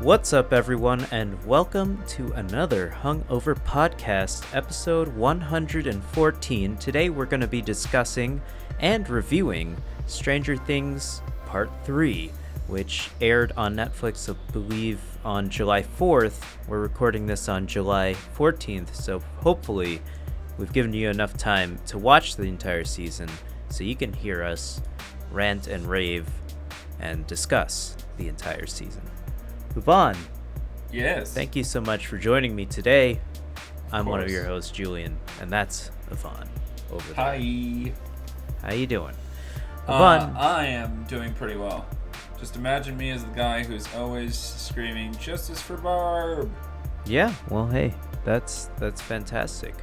What's up, everyone, and welcome to another Hungover podcast, episode 114. Today we're going to be discussing and reviewing Stranger Things Part 3, which aired on Netflix, I believe, on July 4th. We're recording this on July 14th, so hopefully we've given you enough time to watch the entire season so you can hear us rant and rave and discuss the entire season. Ivan. Yes. Thank you so much for joining me today. I'm one of your hosts, Julien, and that's Ivan over there. Hi. How you doing? Ivan. I am doing pretty well. Just imagine me as the guy who's always screaming, "Justice for Barb!" Yeah, well, hey, that's fantastic.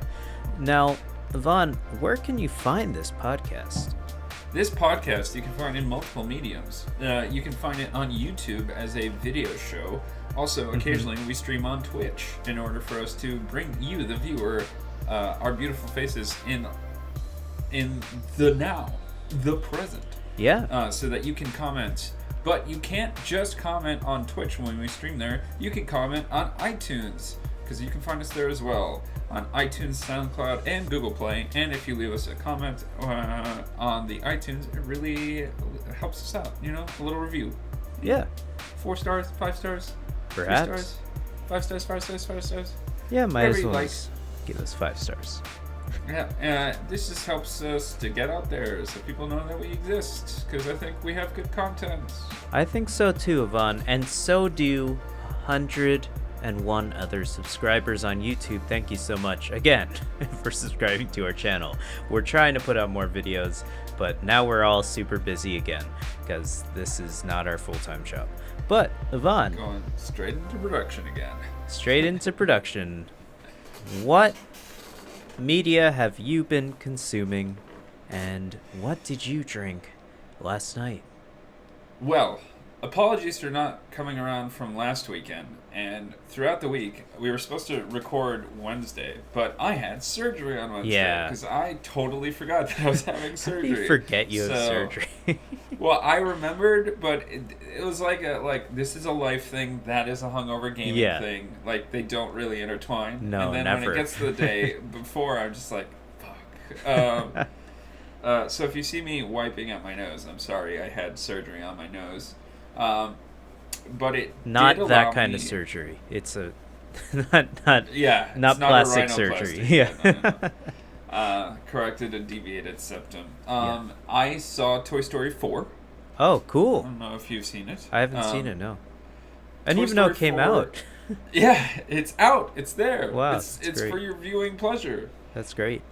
Now, Ivan, where can you find this podcast? This podcast you can find in multiple mediums. You can find it on YouTube as a video show. Also, occasionally we stream on Twitch in order for us to bring you, the viewer, our beautiful faces in the now, the present. Yeah. So that you can comment. But you can't just comment on Twitch when we stream there. You can comment on iTunes, because you can find us there as well. On iTunes, SoundCloud, and Google Play. And if you leave us a comment on the iTunes, it really helps us out. You know, a little review. Yeah. 4 stars, 5 stars, Perhaps. 3 stars, 5 stars, 5 stars, 5 stars. Yeah, might as well like. give us 5 stars. Yeah, this just helps us to get out there so people know that we exist, because I think we have good content. I think so too, Ivan, and so do 101 other subscribers on YouTube. Thank you so much again for subscribing to our channel. We're trying to put out more videos, but now we're all super busy again because this is not our full-time job. But Ivan, Going straight into production again. Straight into production. What media have you been consuming, and what did you drink last night? Well, apologies for not coming around from last weekend. And throughout the week, we were supposed to record Wednesday, but I had surgery on Wednesday. Yeah. Because I totally forgot that I was having surgery. How do you forget you have surgery? Well, I remembered, but it was like this is a life thing, that is a hungover gaming thing. Like, they don't really intertwine. No, and then never. when it gets to the day before, I'm just like, fuck. So if you see me wiping at my nose, I'm sorry, I had surgery on my nose. But it not did that allow kind me, of surgery. It's a not not plastic surgery. Yeah. No. Corrected a deviated septum. I saw Toy Story 4. Oh, I cool. don't know if you've seen it. I haven't seen it. No. I didn't Toy even know it Story came 4 out. Yeah, it's out. It's there. Wow, It's great. for your viewing pleasure. That's great.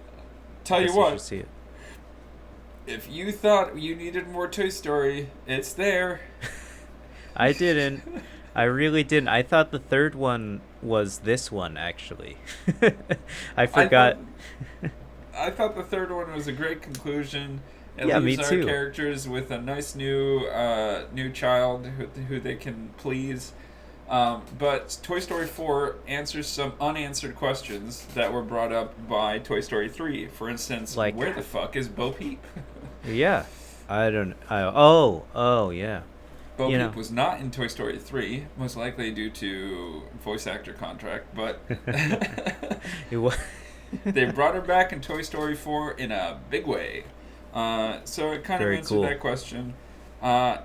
Tell you Guess I should what. see it. If you thought you needed more Toy Story, it's there. I didn't. I really didn't. I thought the third one was this one, actually. I forgot. I thought the third one was a great conclusion. It Yeah, leaves me our too. characters with a nice new child who they can please. But Toy Story 4 answers some unanswered questions that were brought up by Toy Story 3. For instance, Like- where the fuck is Bo Peep? Yeah. I don't. Oh, yeah. Bo You Peep know. was not in Toy Story 3, most likely due to voice actor contract, but It was. they brought her back in Toy Story 4 in a big way. So it kind of Very answered cool. that question. I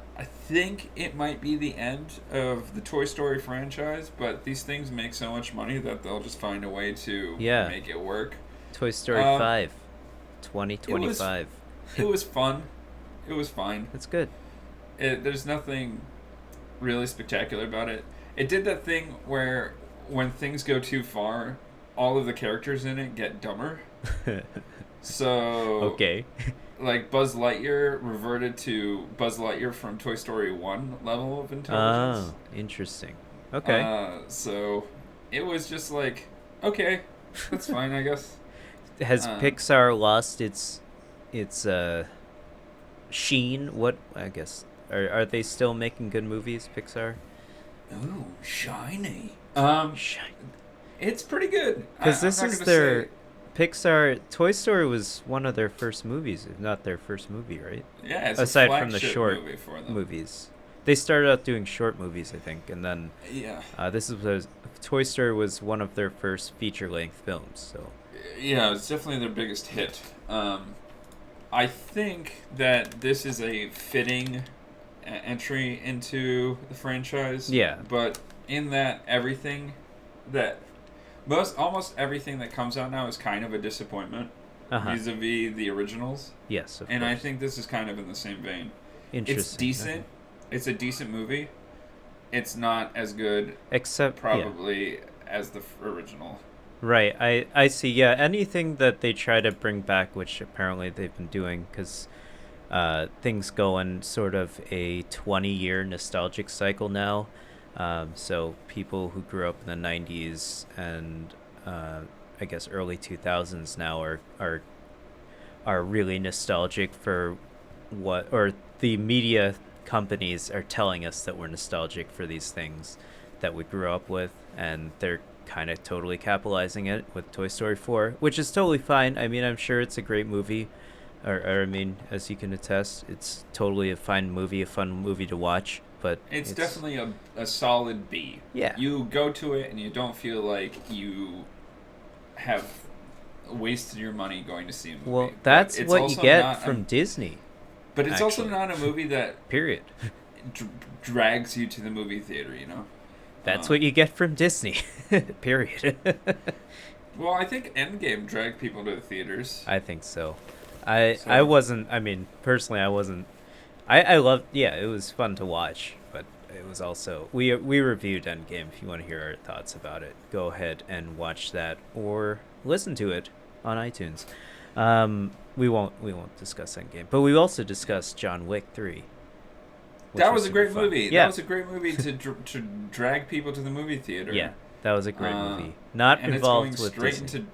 think it might be the end of the Toy Story franchise, but these things make so much money that they'll just find a way to make it work. Toy Story 5, 2025. It was fun. It was fine. That's good. There's nothing really spectacular about it. It did that thing where when things go too far, all of the characters in it get dumber. So Okay. like Buzz Lightyear reverted to Buzz Lightyear from Toy Story 1 level of intelligence. Oh, interesting. Okay. So it was just like, okay, that's fine, I guess. Has Pixar lost its sheen? What, I guess, are they still making good movies, Pixar? Ooh, shiny. Shine. It's pretty good. Because this I'm not is gonna their say- Pixar. Toy Story was one of their first movies, if not their first movie, right? Yeah, it's Aside a from the flagship short movie for them. movies. They started out doing short movies, I think, and then Yeah. Toy Story was one of their first feature-length films. So Yeah, it's definitely their biggest hit. I think that this is a fitting entry into the franchise. Yeah. But in that that almost everything that comes out now is kind of a disappointment vis-a-vis the originals. Yes, of and course. I think this is kind of in the same vein. Interesting. It's decent. Okay. It's a decent movie. It's not as good, except probably, as the original. Right, I see. Yeah, anything that they try to bring back, which apparently they've been doing, because things go in sort of a 20-year nostalgic cycle now. So people who grew up in the 90s and I guess early 2000s now are really nostalgic for or the media companies are telling us that we're nostalgic for these things that we grew up with, and they're kind of totally capitalizing it with Toy Story 4, which is totally fine. I mean, I'm sure it's a great movie, or I mean, as you can attest, it's totally a fine movie, a fun movie to watch. But it's definitely a solid B. Yeah. You go to it and you don't feel like you have wasted your money going to see a movie. Well, that's what you get from Disney. But it's also not a movie that period drags you to the movie theater, you know? That's what you get from Disney. Period. Well, I think Endgame dragged people to the theaters. I think so. I wasn't, I mean, personally, I wasn't. I loved, yeah, it was fun to watch, but it was also, we reviewed Endgame. If you want to hear our thoughts about it, go ahead and watch that or listen to it on iTunes. We won't discuss Endgame, but we also discussed John Wick 3. That was a great movie. Yeah. That was a great movie to drag people to the movie theater. Yeah, that was a great movie. Not involved with Disney. And it's going straight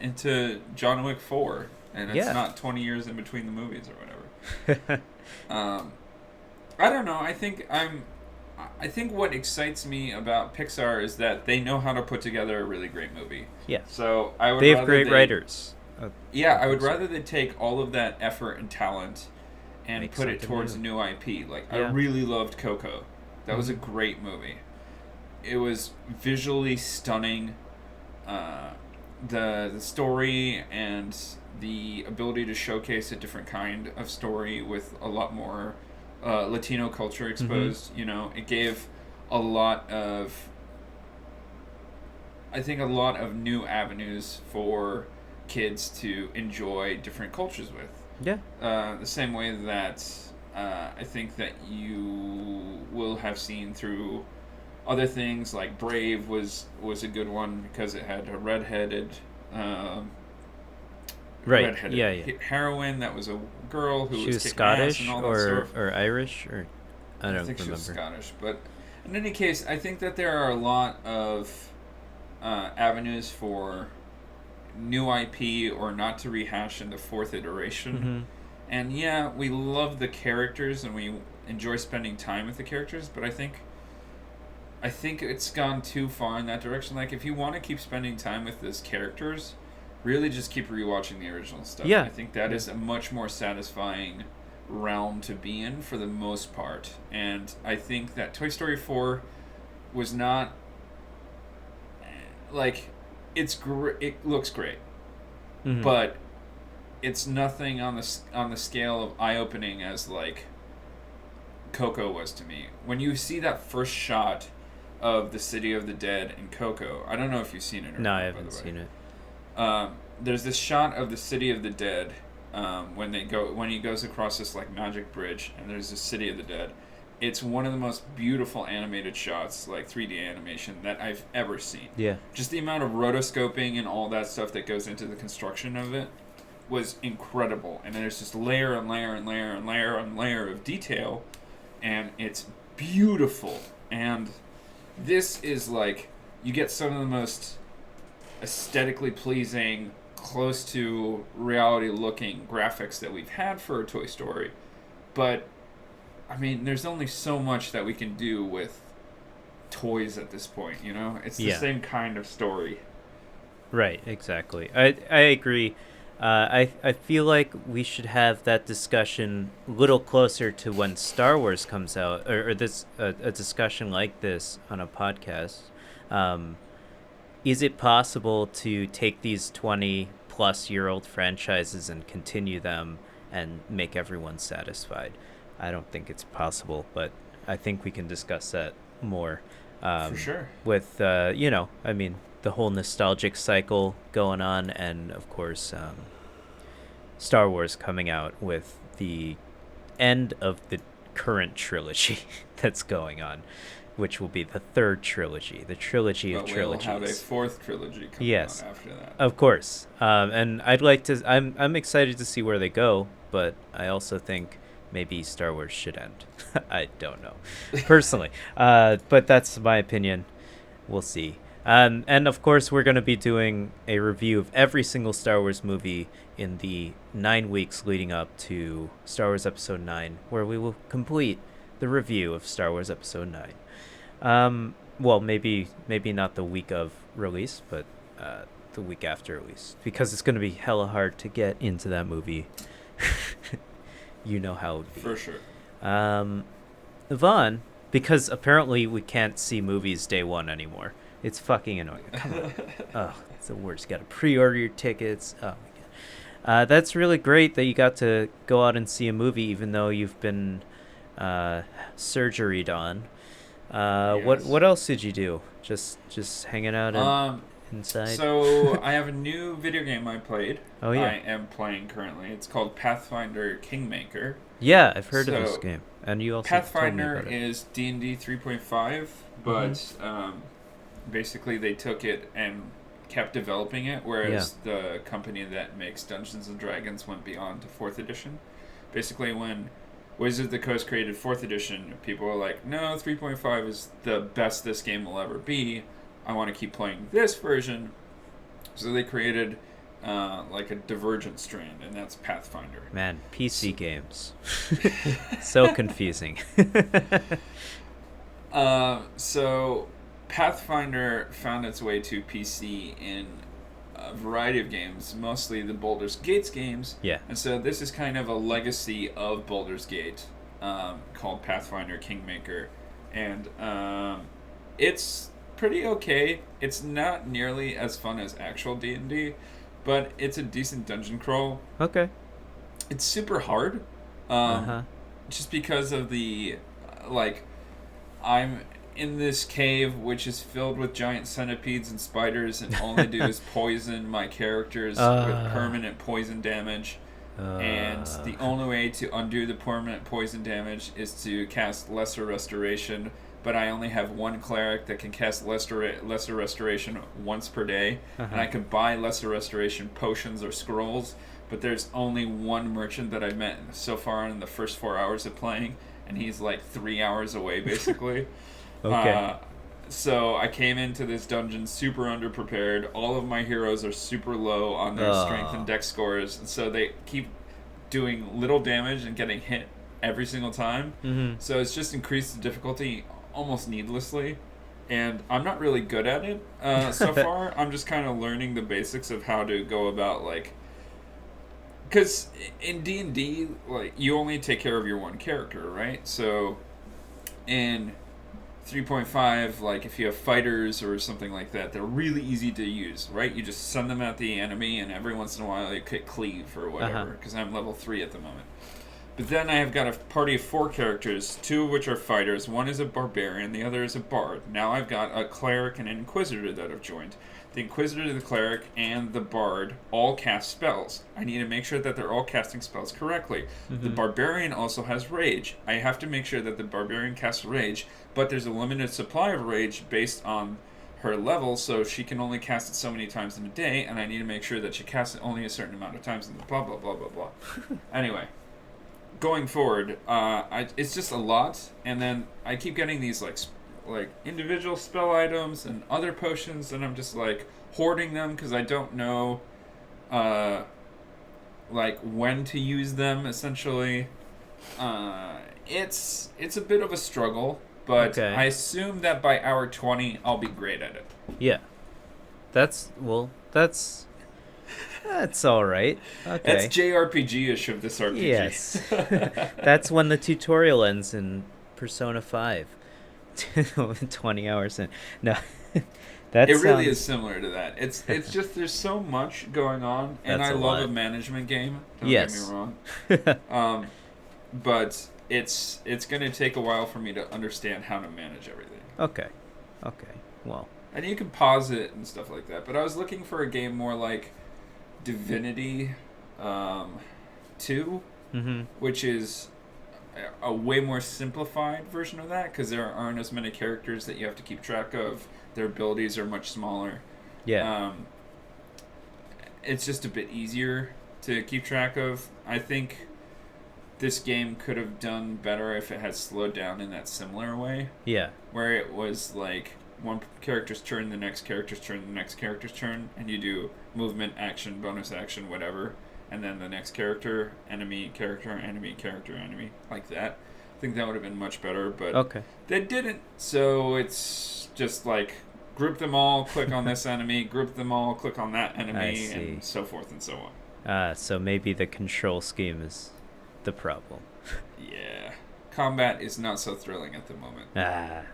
into John Wick 4, and it's not 20 years in between the movies or whatever. I don't know. I think what excites me about Pixar is that they know how to put together a really great movie. Yeah. So they have great writers. I would rather they take all of that effort and talent and put it towards new IP. Like, I really loved Coco. That was a great movie. It was visually stunning. The story and the ability to showcase a different kind of story with a lot more Latino culture exposed. You know, it gave a lot of new avenues for kids to enjoy different cultures with. Yeah. The same way that I think that you will have seen through other things, like Brave was a good one because it had a redheaded heroine that was a girl who was Scottish and all that stuff. or Irish, or I don't remember. She was Scottish, but in any case, I think that there are a lot of avenues for new IP or not to rehash in the fourth iteration. And yeah, we love the characters and we enjoy spending time with the characters, but I think it's gone too far in that direction. Like, if you want to keep spending time with those characters, really just keep rewatching the original stuff. Yeah. I think that is a much more satisfying realm to be in for the most part. And I think that Toy Story 4 was not like, it looks great, but it's nothing on the scale of eye-opening as like Coco was to me. When you see that first shot of the City of the Dead in Coco, I don't know if you've seen it or no, not. I haven't seen it. There's this shot of the City of the Dead when he goes across this like magic bridge, and there's the City of the Dead. It's one of the most beautiful animated shots, like 3D animation, that I've ever seen. Yeah. Just the amount of rotoscoping and all that stuff that goes into the construction of it was incredible. And there's just layer and layer and layer and layer and layer of detail, and it's beautiful. And this is like, you get some of the most aesthetically pleasing, close to reality looking graphics that we've had for a Toy Story. But I mean, there's only so much that we can do with toys at this point, you know? It's the same kind of story. Right, exactly. I agree. I feel like we should have that discussion a little closer to when Star Wars comes out, or this a discussion like this on a podcast. Um, is it possible to take these 20-plus-year-old franchises and continue them and make everyone satisfied? I don't think it's possible, but I think we can discuss that more. For sure. With, I mean, the whole nostalgic cycle going on, and of course, Star Wars coming out with the end of the current trilogy that's going on, which will be the third trilogy, the trilogy of trilogies. We'll have a fourth trilogy coming out after that. Of course. And I'd like to. I'm excited to see where they go, but I also think maybe Star Wars should end. I don't know, personally, but that's my opinion. We'll see. And of course, we're going to be doing a review of every single Star Wars movie in the 9 weeks leading up to Star Wars Episode 9, where we will complete the review of Star Wars Episode 9. Well, maybe not the week of release, but the week after release, because it's going to be hella hard to get into that movie. You know how it would be. For sure. Yvonne, because apparently we can't see movies day one anymore. It's fucking annoying. Come on. Oh, it's the worst. You got to pre-order your tickets. Oh, my God. That's really great that you got to go out and see a movie, even though you've been surgeried on. Yes. What else did you do? Just hanging out inside? So I have a new video game I played. Oh, yeah. I am playing currently. It's called Pathfinder Kingmaker. Yeah, I've heard of this game. And you also Pathfinder told me about it. is D&D 3.5, but basically they took it and kept developing it, whereas the company that makes Dungeons & Dragons went beyond to 4th edition. Basically, when Wizards of the Coast created 4th edition, people were like, no, 3.5 is the best this game will ever be. I want to keep playing this version. So they created like a divergent strand, and that's Pathfinder. Man, PC games. So confusing. So Pathfinder found its way to PC in a variety of games, mostly the Baldur's Gate games. Yeah. And so this is kind of a legacy of Baldur's Gate, called Pathfinder Kingmaker. And it's pretty okay. It's not nearly as fun as actual D&D, but it's a decent dungeon crawl. Okay. It's super hard, just because of the, I'm in this cave which is filled with giant centipedes and spiders, and all I do is poison my characters with permanent poison damage. And the only way to undo the permanent poison damage is to cast Lesser Restoration, but I only have one cleric that can cast Lesser Restoration once per day, and I could buy Lesser Restoration potions or scrolls, but there's only one merchant that I've met so far in the first 4 hours of playing, and he's like 3 hours away, basically. Okay. So I came into this dungeon super underprepared. All of my heroes are super low on their strength and dex scores, and so they keep doing little damage and getting hit every single time. So it's just increased the difficulty almost needlessly, and I'm not really good at it so far. I'm just kind of learning the basics of how to go about, because in D&D, you only take care of your one character, right? So in 3.5, if you have fighters or something like that, they're really easy to use, right? You just send them at the enemy, and every once in a while you hit cleave or whatever, because I'm level 3 at the moment. But then I have got a party of 4 characters, 2 of which are fighters. One is a barbarian, the other is a bard. Now I've got a cleric and an inquisitor that have joined. The inquisitor, the cleric, and the bard all cast spells. I need to make sure that they're all casting spells correctly. The barbarian also has rage. I have to make sure that the barbarian casts rage, but there's a limited supply of rage based on her level, so she can only cast it so many times in a day, and I need to make sure that she casts it only a certain amount of times, and blah, blah, blah, blah, blah. Anyway, going forward, it's just a lot, and then I keep getting these, individual spell items and other potions, and I'm just, hoarding them because I don't know, when to use them, essentially. It's a bit of a struggle, but I assume that by hour 20, I'll be great at it. Yeah. That's That's all right. That's Okay. JRPG-ish of this RPG. Yes. That's when the tutorial ends in Persona 5. 20 hours in. No. That It really is sounds similar to that. It's just there's so much going on, and That's I a love a lot. management game. Don't Yes. get me wrong. But it's going to take a while for me to understand how to manage everything. Okay. Okay. Well. And you can pause it and stuff like that. But I was looking for a game more like Divinity 2, which is a way more simplified version of that because there aren't as many characters that you have to keep track of. Their abilities are much smaller. Yeah. It's just a bit easier to keep track of. I think this game could have done better if it had slowed down in that similar way. Yeah. Where it was like one character's turn, the next character's turn, the next character's turn, and you do movement, action, bonus action, whatever, and then the next character, enemy, enemy, like that. I think that would have been much better, but Okay. they didn't, so it's just like group them all, click on this enemy, group them all, click on that I enemy, see. and so forth and so on. So maybe the control scheme is the problem. Yeah. Combat is not so thrilling at the moment.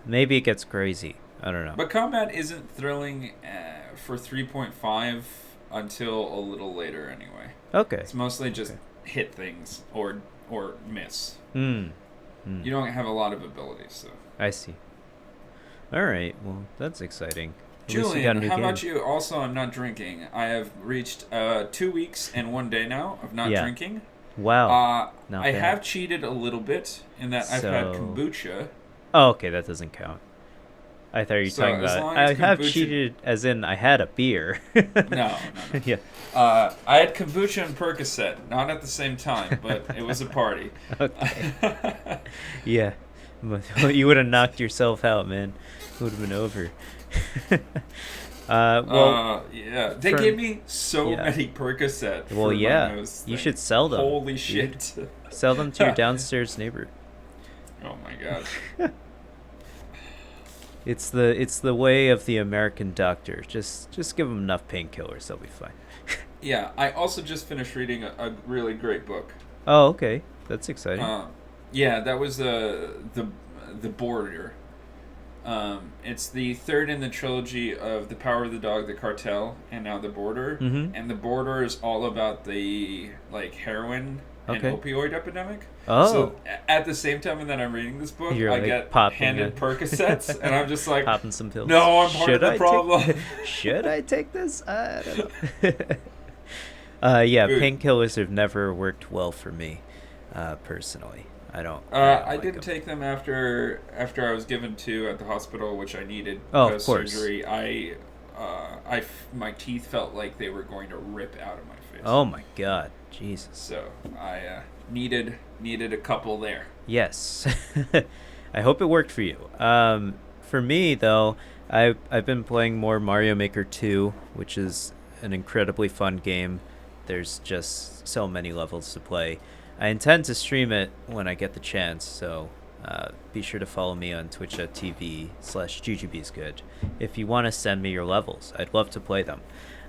Maybe it gets crazy. I don't know. But combat isn't thrilling for 3.5 until a little later anyway. Okay. It's mostly just hit things or miss. You You don't have a lot of abilities, so. I see. All right. Well, that's exciting. At least you got a Julian, new how game. about you? Also, I'm not drinking. I have reached 2 weeks and 1 day now of not drinking. Wow. Not I bad. have cheated a little bit in that I've had So- kombucha. Oh, okay. That doesn't count. I thought you were So talking as about. long I as have kombucha- cheated, as in I had a beer. No. Yeah. I had kombucha and Percocet, not at the same time, but it was a party. Okay. Yeah. But you would have knocked yourself out, man. It would have been over. Well, yeah, they for- gave me so yeah. many Percocet. well, for yeah. my nose You thing. should sell them. Holy shit! Sell them to your downstairs neighbor. Oh my god. It's the way of the American doctor. Just give them enough painkillers, they'll be fine. Yeah, I also just finished reading a really great book. Oh, okay. That's exciting. Yeah, that was the Border. It's the third in the trilogy of The Power of the Dog, The Cartel, and now The Border. Mhm. And The Border is all about the heroin and Okay. opioid epidemic. Oh. So at the same time that I'm reading this book, You're, I like, get popping handed it. Percocets, and I'm just like, Popping some pills. no, I'm part of the problem. Should I take this? I don't know. Yeah, Dude. painkillers have never worked well for me, personally. I don't I like didn't 'em. take them after I was given 2 at the hospital, which I needed Oh, of post course. surgery. My teeth felt like they were going to rip out of my face. Oh my god, Jesus. So I needed a couple there. Yes. I hope it worked for you. For me, though, I've been playing more Mario Maker 2, which is an incredibly fun game. There's just so many levels to play. I intend to stream it when I get the chance, so be sure to follow me on twitch.tv/GGBsgood if you want to send me your levels. I'd love to play them.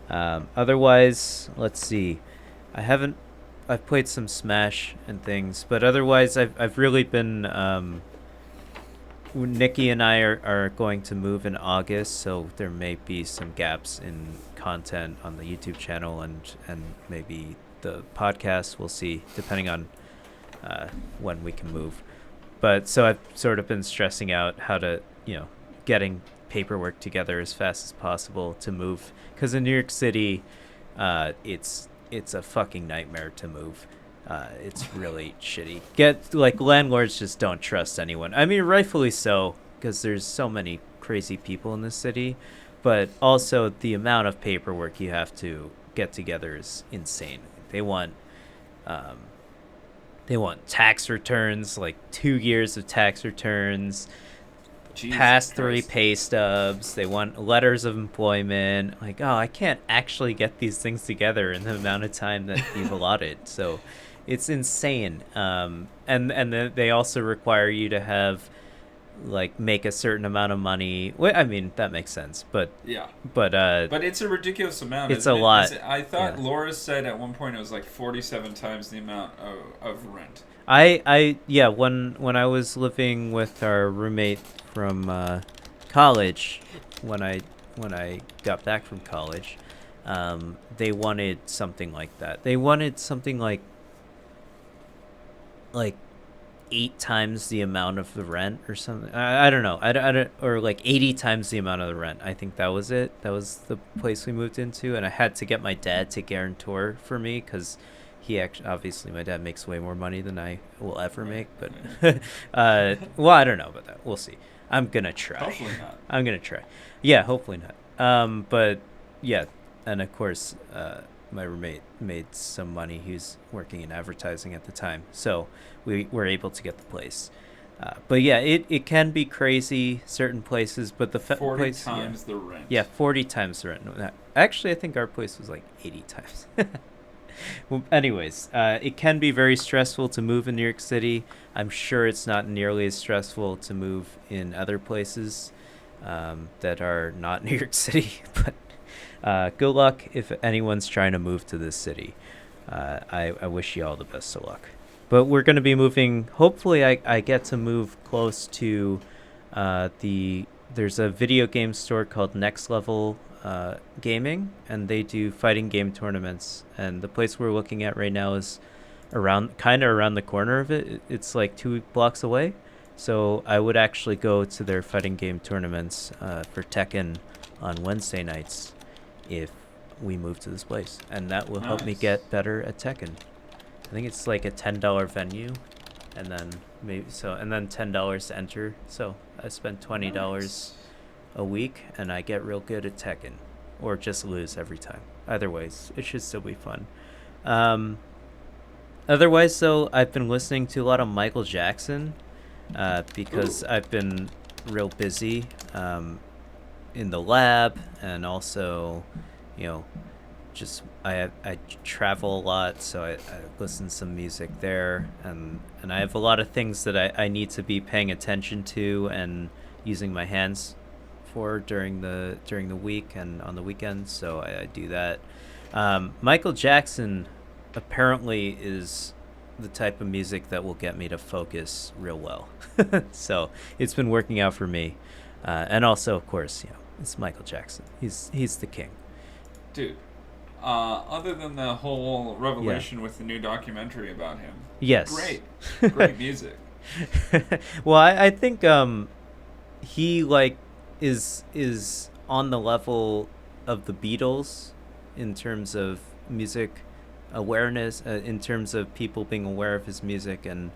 Otherwise, let's see. I've played some Smash and things, but otherwise I've really been Nikki and I are going to move in August, so there may be some gaps in content on the YouTube channel and maybe the podcast. We'll see, depending on when we can move. But so I've sort of been stressing out how to, getting paperwork together as fast as possible to move, because in New York City, it's a fucking nightmare to move. It's really shitty. Landlords just don't trust anyone. I mean, rightfully so, because there's so many crazy people in this city, but also the amount of paperwork you have to get together is insane. They want tax returns, like 2 years of tax returns, Jesus past 3 Christ. pay stubs. They want letters of employment. Like, oh, I can't actually get these things together in the amount of time that you've allotted. So it's insane. And then they also require you to have like make a certain amount of money. Well, I mean, that makes sense, but Yeah. but But it's a ridiculous amount. it's isn't a it? lot. I thought Yeah. Laura said at one point it was like 47 times the amount of rent. Yeah, when I was living with our roommate from college, when I got back from college, they wanted something like that. They wanted something like 8 times the amount of the rent or something. I don't know. I don't, or like 80 times the amount of the rent. I think that was it. That was the place we moved into, and I had to get my dad to guarantor for me because he actually, obviously, my dad makes way more money than I will ever make. But well, I don't know about that. We'll see. I'm gonna try. Hopefully not. I'm gonna try. Yeah, hopefully not. But yeah, and of course, my roommate made some money. He was working in advertising at the time, so we were able to get the place. But yeah, it can be crazy certain places, but the 40 place, times the rent. yeah, 40 times the rent. No, actually, I think our place was like 80 times. Well, anyways, it can be very stressful to move in New York City. I'm sure it's not nearly as stressful to move in other places that are not New York City. But good luck if anyone's trying to move to this city. I wish you all the best of luck. But we're going to be moving. Hopefully, I get to move close to there's a video game store called Next Level Gaming, and they do fighting game tournaments. And the place we're looking at right now is kind of around the corner of it. It's like 2 blocks away. So I would actually go to their fighting game tournaments for Tekken on Wednesday nights if we move to this place, and that will help me get better at Tekken. I think it's like a $10 venue, and then $10 to enter. So I spend $20 a week, and I get real good at Tekken, or just lose every time. Either ways, it should still be fun. Otherwise, though, I've been listening to a lot of Michael Jackson because I've been real busy in the lab, and also, just I travel a lot, so I listen to some music there, and I have a lot of things that I need to be paying attention to and using my hands for during the week and on the weekends, so I do that. Michael Jackson apparently is the type of music that will get me to focus real well. So it's been working out for me. And also, of course, it's Michael Jackson. He's the king. Dude, other than the whole revelation with the new documentary about him. Yes. Great music. Well, I think he is on the level of the Beatles in terms of music awareness, in terms of people being aware of his music and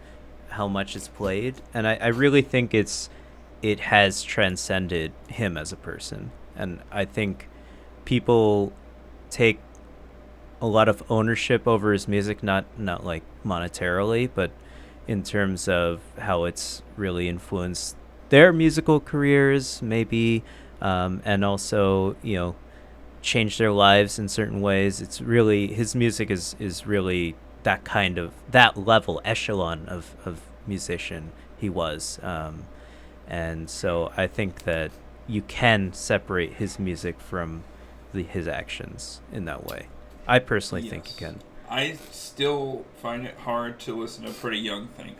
how much it's played. And I really think it has transcended him as a person. And I think people take a lot of ownership over his music, not like monetarily, but in terms of how it's really influenced their musical careers, maybe, and also, changed their lives in certain ways. It's really, his music is really that level, echelon of musician he was. And so I think that you can separate his music from his actions in that way. I personally think you can. I still find it hard to listen to Pretty Young Thing.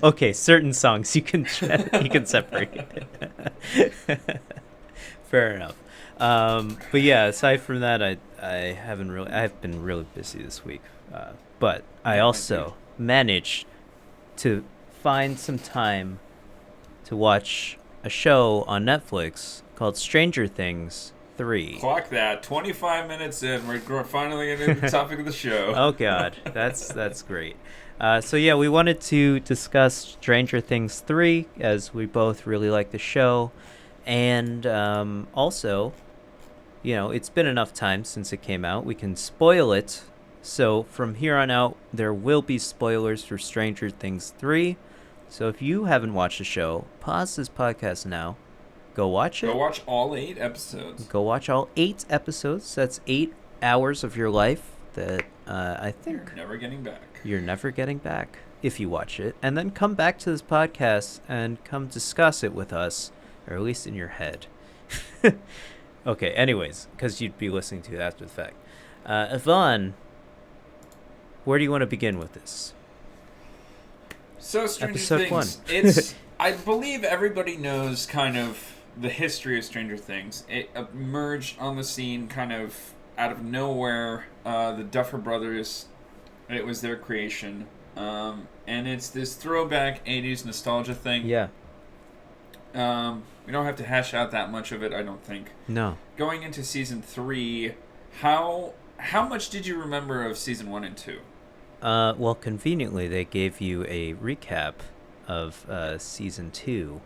Okay, certain songs you can separate. Fair enough. But yeah, aside from that, I've been really busy this week. But I also managed to find some time to watch a show on Netflix called Stranger Things 3. Clock that. 25 minutes in, we're finally getting to the topic of the show. Oh God, that's great. So yeah, we wanted to discuss Stranger Things 3 as we both really like the show, and also, it's been enough time since it came out. We can spoil it. So from here on out, there will be spoilers for Stranger Things 3. So if you haven't watched the show, pause this podcast now. Go watch it. Go watch all 8 episodes. Go watch all 8 episodes. That's 8 hours of your life that I think You're never getting back. You're never getting back. if you watch it, and then come back to this podcast and come discuss it with us, or at least in your head. Okay, anyways, because you'd be listening to it after the fact. Ivan, where do you want to begin with this? So, Stranger Episode Things. 1. It's, I believe everybody knows kind of the history of Stranger Things. It emerged on the scene kind of out of nowhere. The Duffer Brothers, it was their creation. And it's this throwback 80s nostalgia thing. Yeah. We don't have to hash out that much of it, I don't think. No. Going into season 3, how much did you remember of season 1 and 2? Well, conveniently, they gave you a recap of season 2.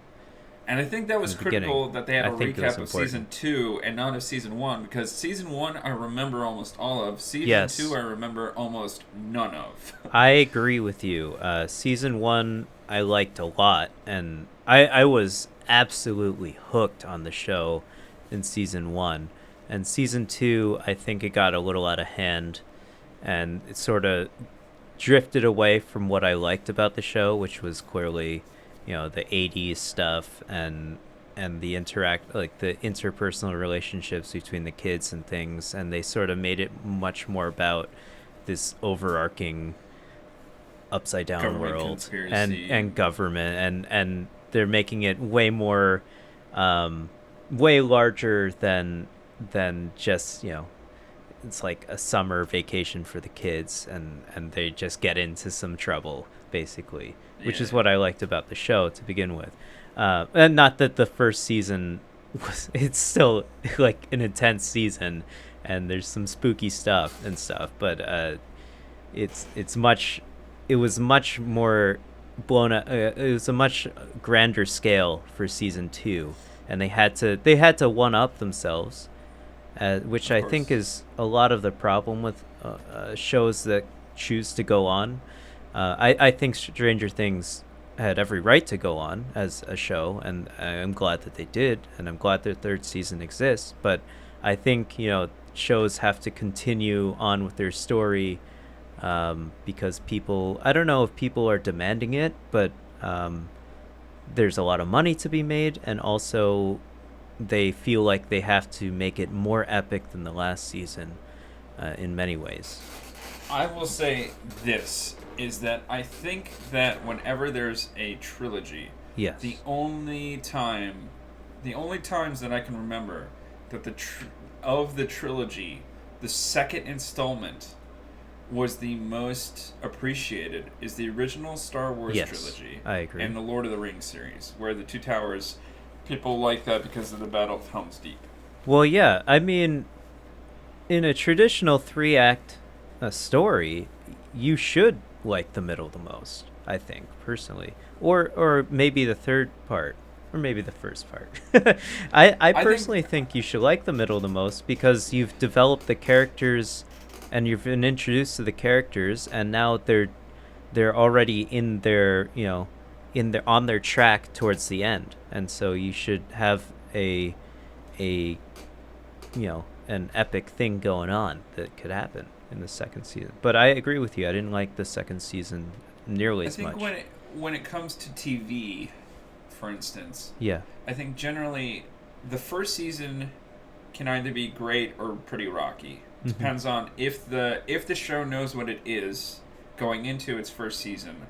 And I think that was critical that they had a recap of season 2 and not of season 1, because season 1 I remember almost all of. Season 2 I remember almost none of. I agree with you. Season 1 I liked a lot, and I was absolutely hooked on the show in season 1. And season 2, I think it got a little out of hand, and it sort of drifted away from what I liked about the show, which was clearly, you know, the 80s stuff and the the interpersonal relationships between the kids and things, and they sort of made it much more about this overarching upside down government world conspiracy. and government, and they're making it way more way larger than just, you know, it's like a summer vacation for the kids, and they just get into some trouble, basically, which is what I liked about the show to begin with. And not that the first season it's still like an intense season, and there's some spooky stuff and stuff, but it was much more blown up. It was a much grander scale for season 2, and they had to one up themselves. Which I think is a lot of the problem with shows that choose to go on. I think Stranger Things had every right to go on as a show, and I'm glad that they did, and I'm glad their third season exists. But I think, you know, shows have to continue on with their story because people, I don't know if people are demanding it, but there's a lot of money to be made, and also they feel like they have to make it more epic than the last season in many ways. I will say this, is that I think that whenever there's a trilogy, yes, the only times that I can remember that of the trilogy, the second installment was the most appreciated is the original Star Wars trilogy. I agree. And the Lord of the Rings series, where the Two Towers, people like that because of the Battle of Helm's Deep. Well, yeah, I mean, in a traditional 3-act story, you should like the middle the most, I think, personally. Or maybe the third part, or maybe the first part. I personally think you should like the middle the most, because you've developed the characters and you've been introduced to the characters, and now they're already in their, you know, on their track towards the end, and so you should have a you know, an epic thing going on that could happen in the second season. But I agree with you. I didn't like the second season nearly as much. I think when it comes to TV, for instance, I think generally the first season can either be great or pretty rocky. Depends on if the show knows what it is going into its first season,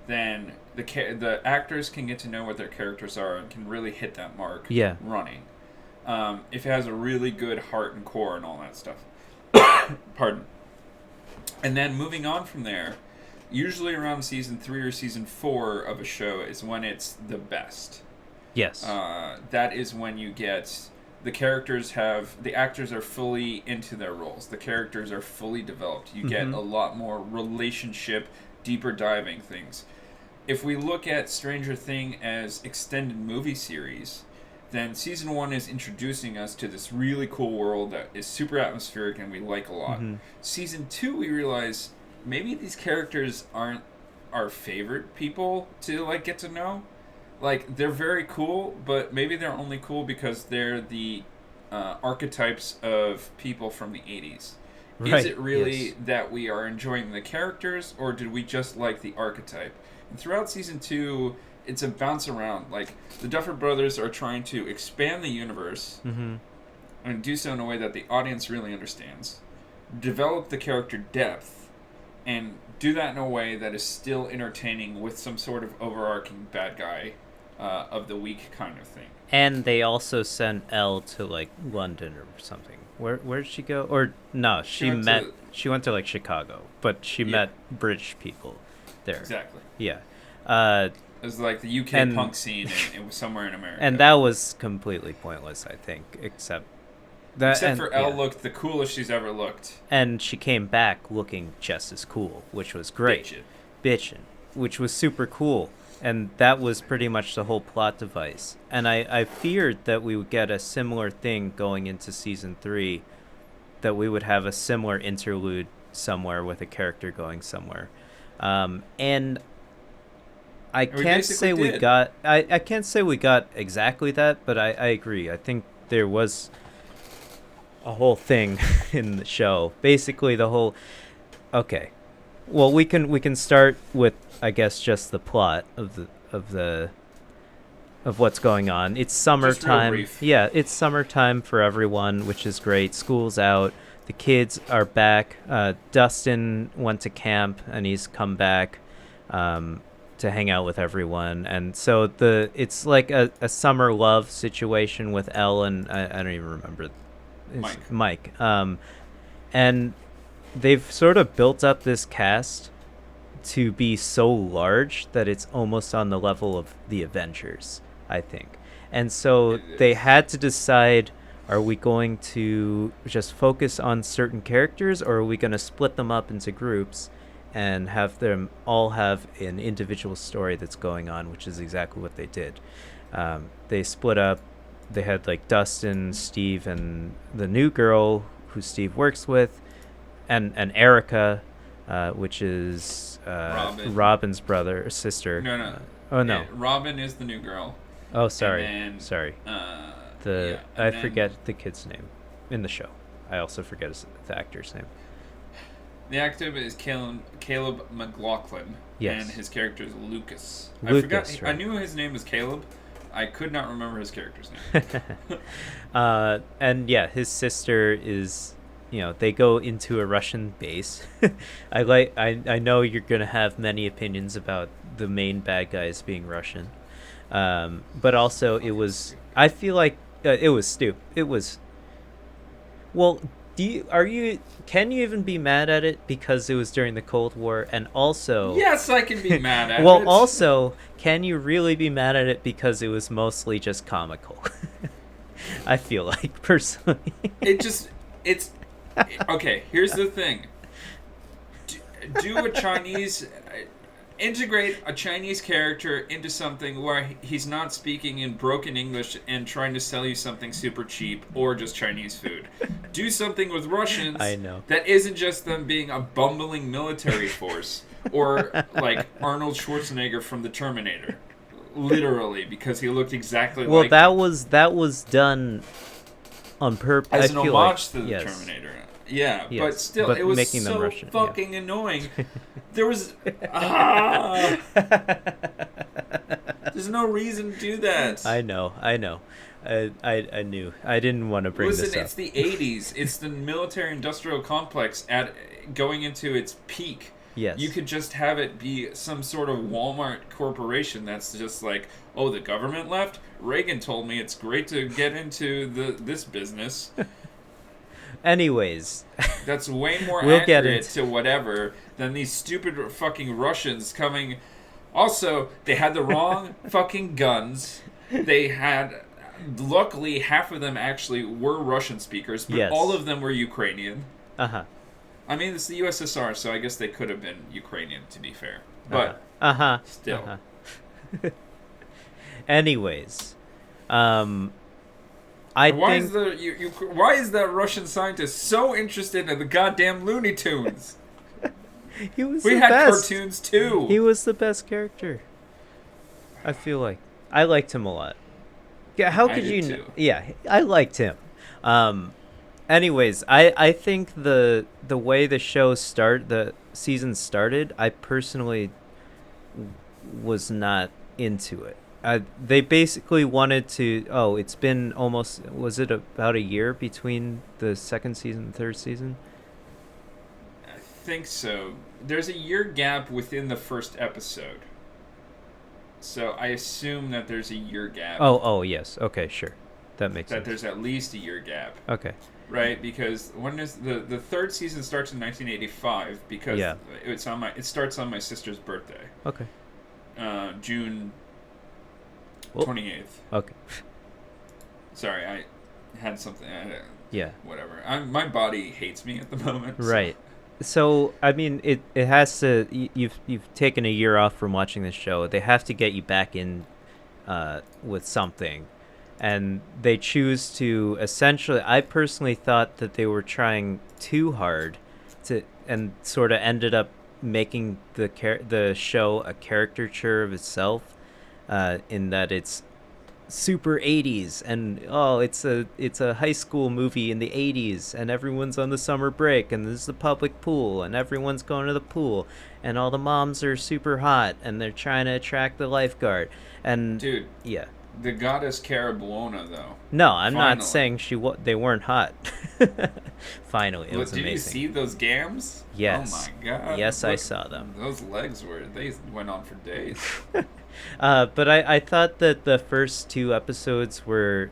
then the actors can get to know what their characters are and can really hit that mark running. If it has a really good heart and core and all that stuff. Pardon. And then moving on from there, usually around season 3 or season 4 of a show is when it's the best. Yes. That is when you get the actors are fully into their roles. The characters are fully developed. You get a lot more relationship, deeper diving things. If we look at Stranger Things as extended movie series, then season 1 is introducing us to this really cool world that is super atmospheric and we like a lot. Season 2, we realize maybe these characters aren't our favorite people to like get to know. Like, they're very cool, but maybe they're only cool because they're the archetypes of people from the 80s. Is it really yes. that we are enjoying the characters, or did we just like the archetype? And throughout season 2, it's a bounce around. Like, the Duffer Brothers are trying to expand the universe and do so in a way that the audience really understands. Develop the character depth, and do that in a way that is still entertaining with some sort of overarching bad guy of the week kind of thing. And they also sent Elle to like London or something. Where did she go? Or no, she went to like Chicago, but she met British people there. Exactly. Yeah. It was like the UK punk scene, and it was somewhere in America. And that was completely pointless, I think, except for Elle looked the coolest she's ever looked. And she came back looking just as cool, which was great. Bitchin', which was super cool. And that was pretty much the whole plot device. And I feared that we would get a similar thing going into season 3, that we would have a similar interlude somewhere with a character going somewhere. And I can't say we got I can't say we got exactly that, but I agree. I think there was a whole thing in the show. Basically the whole well, we can start with, I guess, just the plot of what's going on. It's summertime. Yeah, it's summertime for everyone, which is great. School's out. The kids are back. Dustin went to camp and he's come back to hang out with everyone. And so it's like a summer love situation with Elle and I don't even remember Mike. And they've sort of built up this cast to be so large that it's almost on the level of the Avengers, I think. And so they had to decide, are we going to just focus on certain characters, or are we going to split them up into groups and have them all have an individual story that's going on, which is exactly what they did. They split up. They had like Dustin, Steve, and the new girl who Steve works with, and Erica, which is Robin's sister. No. Robin is the new girl. Oh, sorry. Sorry. I forget the kid's name in the show. I also forget the actor's name. The actor is Caleb McLaughlin. Yes. And his character is Lucas. I forgot. Right. I knew his name was Caleb. I could not remember his character's name. And yeah, his sister is, they go into a Russian base. I know you're gonna have many opinions about the main bad guys being Russian, but also I feel like it was stupid. It was. Well, can you even be mad at it because it was during the Cold War? And also, yes, I can be mad at it. Well, also, can you really be mad at it because it was mostly just comical? I feel like, personally. It's okay, here's the thing. Integrate a Chinese character into something where he's not speaking in broken English and trying to sell you something super cheap or just Chinese food. Do something with Russians that isn't just them being a bumbling military force or like Arnold Schwarzenegger from The Terminator. Literally, because he looked exactly like... Well, that was done on purpose. As an homage to The Terminator. Yeah, yes, but still, it was so Russian, fucking annoying. There was... There's no reason to do that. I know. I knew. I didn't want to bring this up. Listen, it's the 80s. It's the military-industrial complex going into its peak. Yes. You could just have it be some sort of Walmart corporation that's just like, oh, the government left? Reagan told me it's great to get into this business. Anyways. That's way more accurate to whatever than these stupid fucking Russians coming. Also, they had the wrong fucking guns. They had... Luckily, half of them actually were Russian speakers, but all of them were Ukrainian. Uh-huh. I mean, it's the USSR, so I guess they could have been Ukrainian, to be fair. But still. Uh-huh. Anyways, why is that Russian scientist so interested in the goddamn Looney Tunes? We had best. Cartoons too. He was the best character. I feel like I liked him a lot. Yeah, how could you? Too. Yeah, I liked him. Anyways, I think the way the season started, I personally was not into it. They basically wanted to. Oh, it's been almost. Was it about a year between the second season and third season? I think so. There's a year gap within the first episode. So I assume that there's a year gap. Oh, yes. Okay, sure. That makes sense. That there's at least a year gap. Okay. Right, because when is the third season starts in 1985 because it starts on my sister's birthday. Okay. June 28th. Okay. Sorry, I had something. Yeah. Whatever. My body hates me at the moment. Right. So I mean, it has to. You've taken a year off from watching this show. They have to get you back in, with something, and they choose to essentially. I personally thought that they were trying too hard, and sort of ended up making the show a caricature of itself, in that it's super 80s and it's a high school movie in the 80s and everyone's on the summer break and there's the public pool and everyone's going to the pool and all the moms are super hot and they're trying to attract the lifeguard and dude, yeah, the goddess Carabuona though. No, I'm not saying they weren't hot. Finally, it was did amazing. You see those gams? Yes. Oh my god. Yes, I saw them. Those legs they went on for days. But I thought that the first two episodes were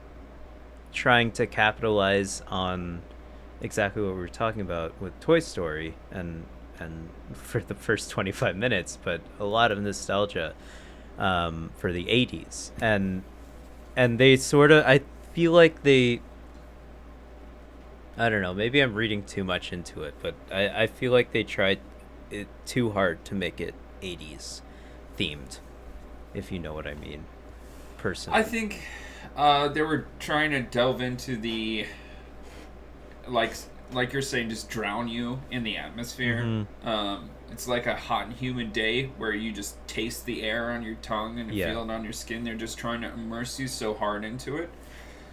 trying to capitalize on exactly what we were talking about with Toy Story and for the first 25 minutes, but a lot of nostalgia for the 80s. And they sort of, I feel like they, I don't know, maybe I'm reading too much into it, but I feel like they tried it too hard to make it 80s themed, if you know what I mean, personally. I think they were trying to delve into the, like you're saying, just drown you in the atmosphere. Mm-hmm. It's like a hot and humid day where you just taste the air on your tongue and feel it on your skin. They're just trying to immerse you so hard into it.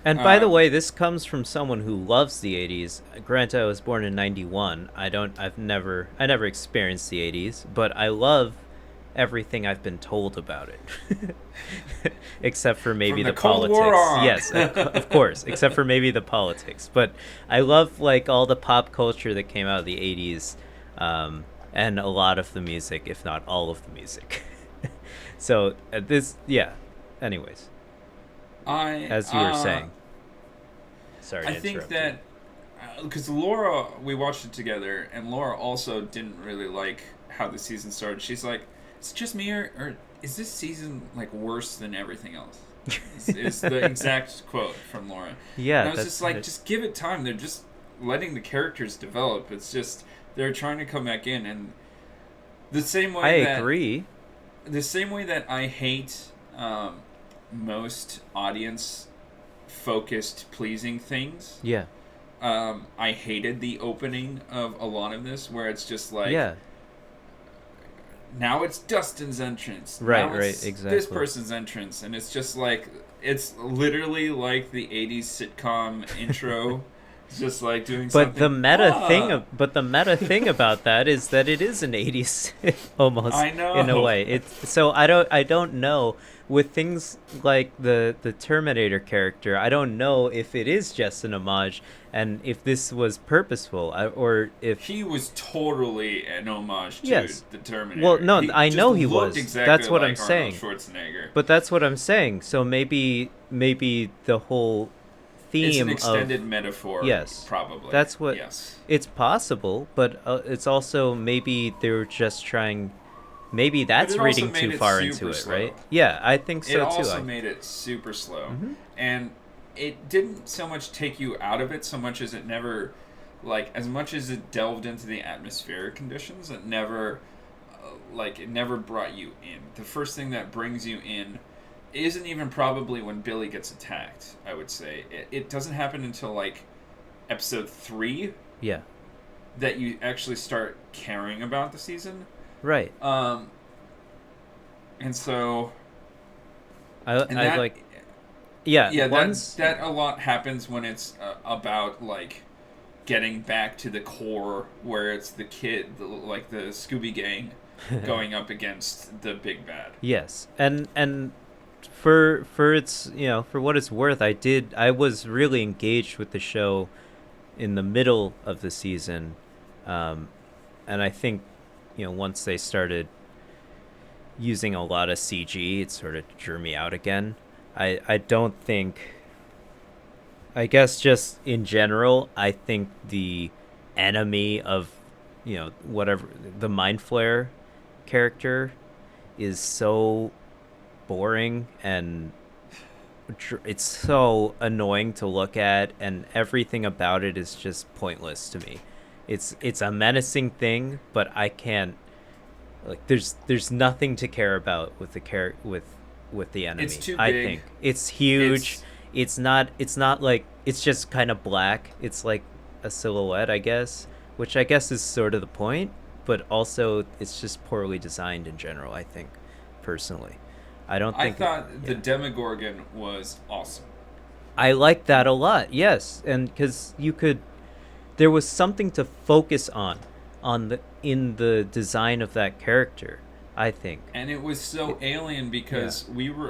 And by the way, this comes from someone who loves the 80s. Granted, I was born in 91. I never experienced the 80s, but I love everything I've been told about it. Except for maybe the politics. Cold War on. Yes, of course, except for maybe the politics. But I love like all the pop culture that came out of the 80s. And a lot of the music, if not all of the music. So anyways, as you were saying, sorry, I think that because Laura, we watched it together, and Laura also didn't really like how the season started. She's like, "It's just me, or is this season like worse than everything else?" is the exact quote from Laura. Yeah, and I was just like, just give it time. They're just letting the characters develop. It's just they're trying to come back in, and the same way I agree. The same way that I hate most audience-focused, pleasing things. Yeah. I hated the opening of a lot of this, where it's just like, now it's Dustin's entrance. Right, now it's exactly. This person's entrance, and it's just like, it's literally like the 80s sitcom intro. Just like doing something. But the meta thing about that is that it is an 80s almost. I know. In a way. So I don't know with things like the Terminator character. I don't know if it is just an homage and if this was purposeful or if he was totally an homage to the Terminator. Well, no, I know he was. Exactly that's what like I'm saying. Schwarzenegger. But that's what I'm saying. So maybe the whole theme it's an extended metaphor. Yes, probably. That's what. Yes, it's possible, but it's also maybe they're just trying. Maybe that's reading too far into it, slow. Right? Yeah, I think so too. It also made it super slow, and it didn't so much take you out of it so much as it never, like as much as it delved into the atmospheric conditions. It never, it never brought you in. The first thing that brings you in isn't even probably when Billy gets attacked, I would say. It doesn't happen until, like, episode 3. Yeah. That you actually start caring about the season. Right. And so... Yeah, that a lot happens when it's about, like, getting back to the core where it's the kid, like the Scooby Gang, going up against the big bad. Yes, and for its for what it's worth, I was really engaged with the show in the middle of the season, and I think once they started using a lot of CG, it sort of drew me out again. I don't think. I guess just in general, I think the enemy of whatever the Mind Flare character is so boring, and it's so annoying to look at, and everything about it is just pointless to me. It's a menacing thing, but I can't, like, there's nothing to care about with with the enemy. It's too big. I think it's huge. It's not like, it's just kind of black. It's like a silhouette, I guess, which I guess is sort of the point, but also it's just poorly designed in general, I think, personally. I thought the Demogorgon was awesome. I liked that a lot, yes, and because there was something to focus on in the design of that character, I think. And it was so alien because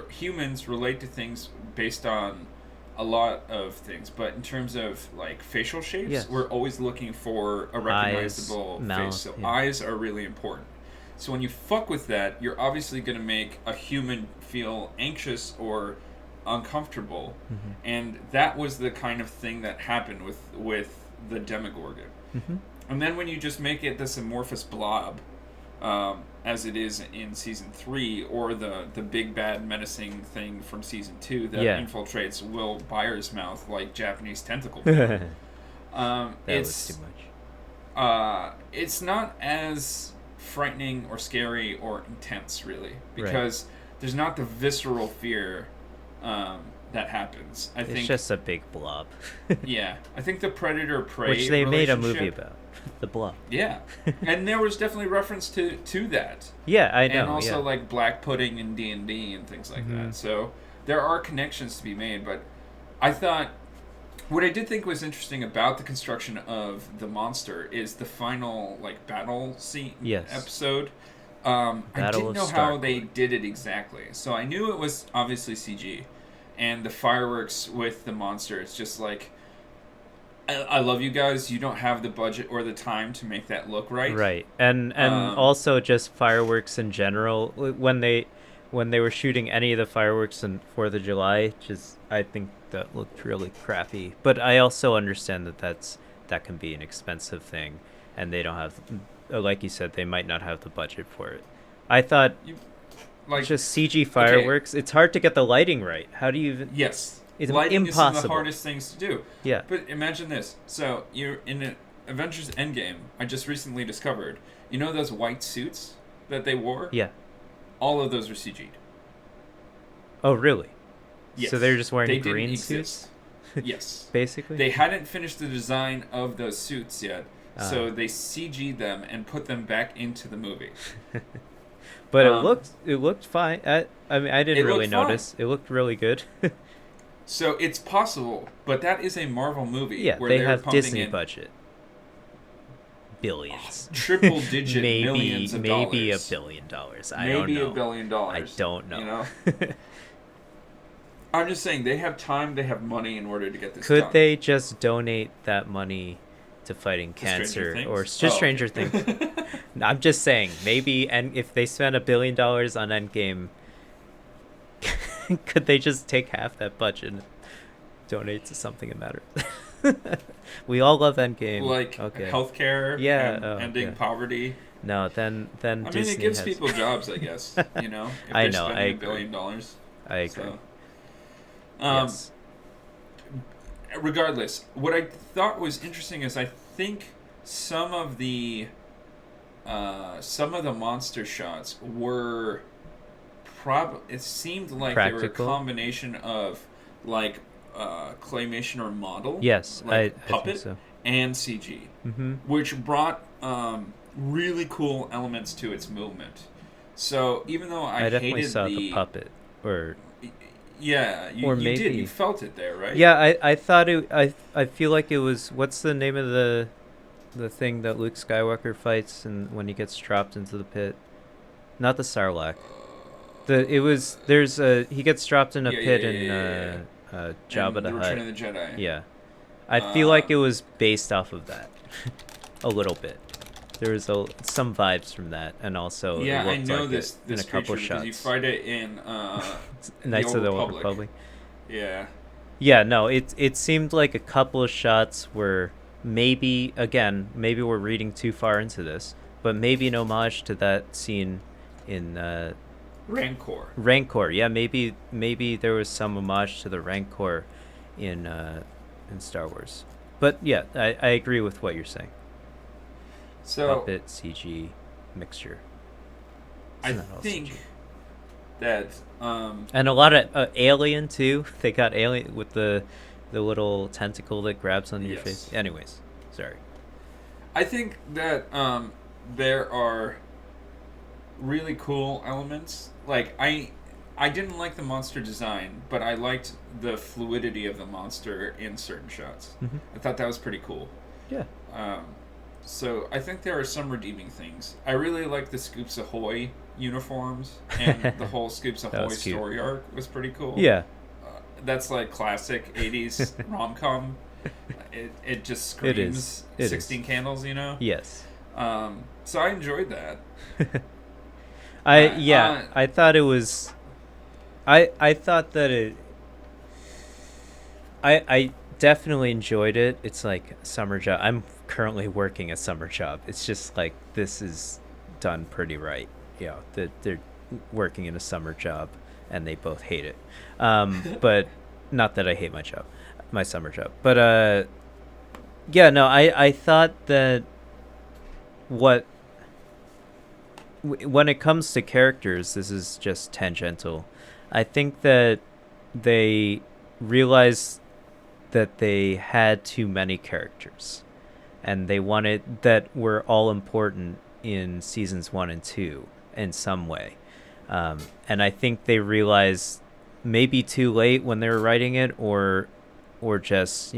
humans relate to things based on a lot of things, but in terms of like facial shapes, we're always looking for a recognizable face. So eyes are really important. So when you fuck with that, you're obviously going to make a human feel anxious or uncomfortable, and that was the kind of thing that happened with the Demogorgon. And then when you just make it this amorphous blob, as it is in season 3, or the big bad menacing thing from season 2 that infiltrates Will Byers' mouth like Japanese tentacle. That was too much. It's not as frightening or scary or intense, really, because there's not the visceral fear that happens. I think it's just a big blob. Yeah, I think the predator-prey which they made a movie about. The blob. Yeah, and there was definitely reference to that. Yeah, I know. And also like black pudding and D&D and things like that. So there are connections to be made, but I thought what I did think was interesting about the construction of the monster is the final like battle scene episode. I didn't know how they did it exactly, so I knew it was obviously CG, and the fireworks with the monster. It's just like, I love you guys. You don't have the budget or the time to make that look right. Right, and also just fireworks in general. When they were shooting any of the fireworks in 4th of July, I think that looked really crappy. But I also understand that can be an expensive thing, and they don't have, like you said, they might not have the budget for it. I thought just CG fireworks. Okay. It's hard to get the lighting right. How do you even? Yes. It's lighting impossible. is one of the hardest things to do. Yeah. But imagine this. So you're in Avengers Endgame. I just recently discovered. You know those white suits that they wore? Yeah. All of those are CG'd. Oh, really? Yes. So they're just wearing they green didn't suits? Yes. Basically? They hadn't finished the design of those suits yet, so they CG'd them and put them back into the movie. But it looked fine. I mean, I didn't really notice. Fine. It looked really good. So it's possible, but that is a Marvel movie. Yeah, where they they're have pumping Disney in budget. Billions. Triple-digit millions of dollars. Maybe $1 billion. I don't know. Maybe $1 billion. I don't know. You know? I'm just saying, they have time, they have money in order to get this done. Could they just donate that money to fighting cancer or just Stranger Things? I'm just saying, maybe, and if they spend $1 billion on Endgame, could they just take half that budget and donate to something that matters? We all love Endgame. Like healthcare, ending poverty. No, then I mean, Disney it gives people jobs, I guess. You know, if I they're know. spending $1 billion. I agree. So. Yes. Regardless, what I thought was interesting is I think some of the monster shots were it seemed like practical. They were a combination of like claymation or model, yes, like I puppet, think so. and CG, which brought really cool elements to its movement. So even though I definitely hated saw the puppet, or Yeah, Or you did. maybe You felt it there, right? yeah, I thought it. I feel like it was. What's the name of the thing that Luke Skywalker fights and when he gets dropped into the pit? Not the Sarlacc. There's a he gets dropped in a pit in Jabba And the the Return Hutt. of the Jedi. Yeah, I feel like it was based off of that, a little bit. There was some vibes from that, and also Yeah, it I looked know like this in a couple creature because shots. you fight it in Knights of the Old Republic. Republic. Yeah. Yeah, no, it seemed like a couple of shots were maybe we're reading too far into this, but maybe an homage to that scene in Rancor. Yeah, maybe there was some homage to the Rancor in Star Wars. But yeah, I agree with what you're saying. So Puppet CG mixture. I think CG. that And a lot of Alien too. They got Alien with the little tentacle that grabs on your face. Anyways, sorry. I think that there are really cool elements. Like I didn't like the monster design, but I liked the fluidity of the monster in certain shots. Mm-hmm. I thought that was pretty cool. Yeah. So I think there are some redeeming things. I really like the Scoops Ahoy uniforms, and the whole Scoops Ahoy story arc was pretty cool. Yeah. That's like classic 80s rom-com. It just screams 16 Candles, you know? Yes. So I enjoyed that. I thought it was I thought that I definitely enjoyed it. It's like a summer job. I'm currently working a summer job. It's just like this is done pretty right. Yeah, they're working in a summer job and they both hate it. But not that I hate my summer job. But yeah, no, I thought that when it comes to characters, this is just tangential. I think that they realized that they had too many characters, and they wanted that were all important in seasons 1 and 2 in some way. And I think they realized maybe too late when they were writing it, or just,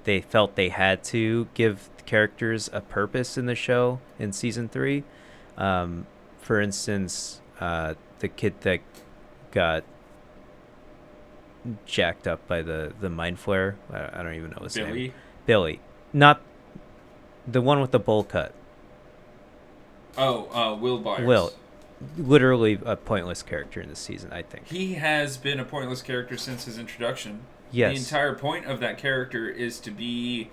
they felt they had to give characters a purpose in the show in season 3. For instance, the kid that got jacked up by the mind flare. I don't even know his name. Billy. Not the one with the bowl cut. Will Byers. Will. Literally a pointless character in this season, I think. He has been a pointless character since his introduction. Yes. The entire point of that character is to be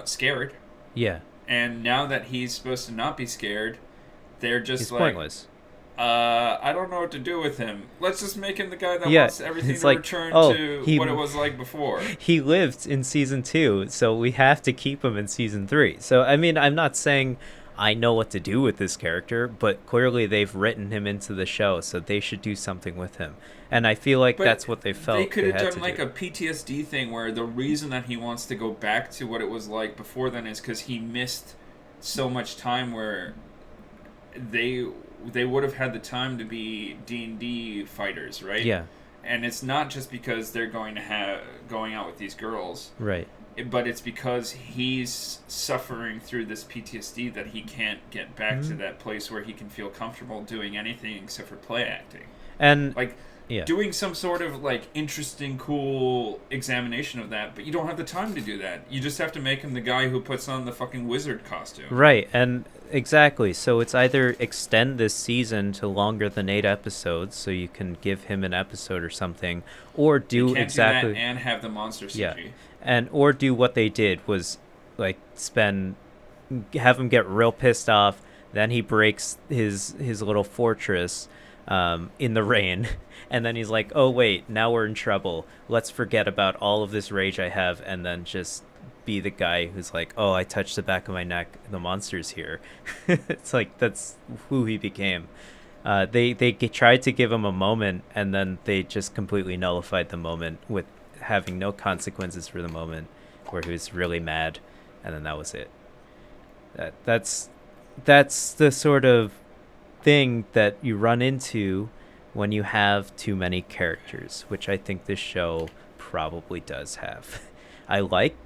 scared. Yeah. And now that he's supposed to not be scared, they're just he's like... pointless. I don't know what to do with him. Let's just make him the guy that wants everything to return to what it was like before. He lived in season 2, so we have to keep him in season 3. So, I mean, I'm not saying I know what to do with this character, but clearly they've written him into the show, so they should do something with him. And I feel like that's what they felt they could have had done like a PTSD thing where the reason that he wants to go back to what it was like before then is because he missed so much time where they would have had the time to be D&D fighters, right? Yeah. And it's not just because they're going out with these girls. Right. But it's because he's suffering through this PTSD that he can't get back to that place where he can feel comfortable doing anything except for play acting. And doing some sort of like interesting, cool examination of that, but you don't have the time to do that. You just have to make him the guy who puts on the fucking wizard costume. Right, and exactly. So it's either extend this season to longer than 8 episodes, so you can give him an episode or something, or do exactly do that and have the monster CG. Yeah, or do what they did was like have him get real pissed off. Then he breaks his little fortress in the rain. And then he's like, oh, wait, now we're in trouble. Let's forget about all of this rage I have and then just be the guy who's like, oh, I touched the back of my neck. The monster's here. It's like that's who he became. They tried to give him a moment, and then they just completely nullified the moment with having no consequences for the moment where he was really mad. And then that was it. That's the sort of thing that you run into when you have too many characters, which I think this show probably does have. I like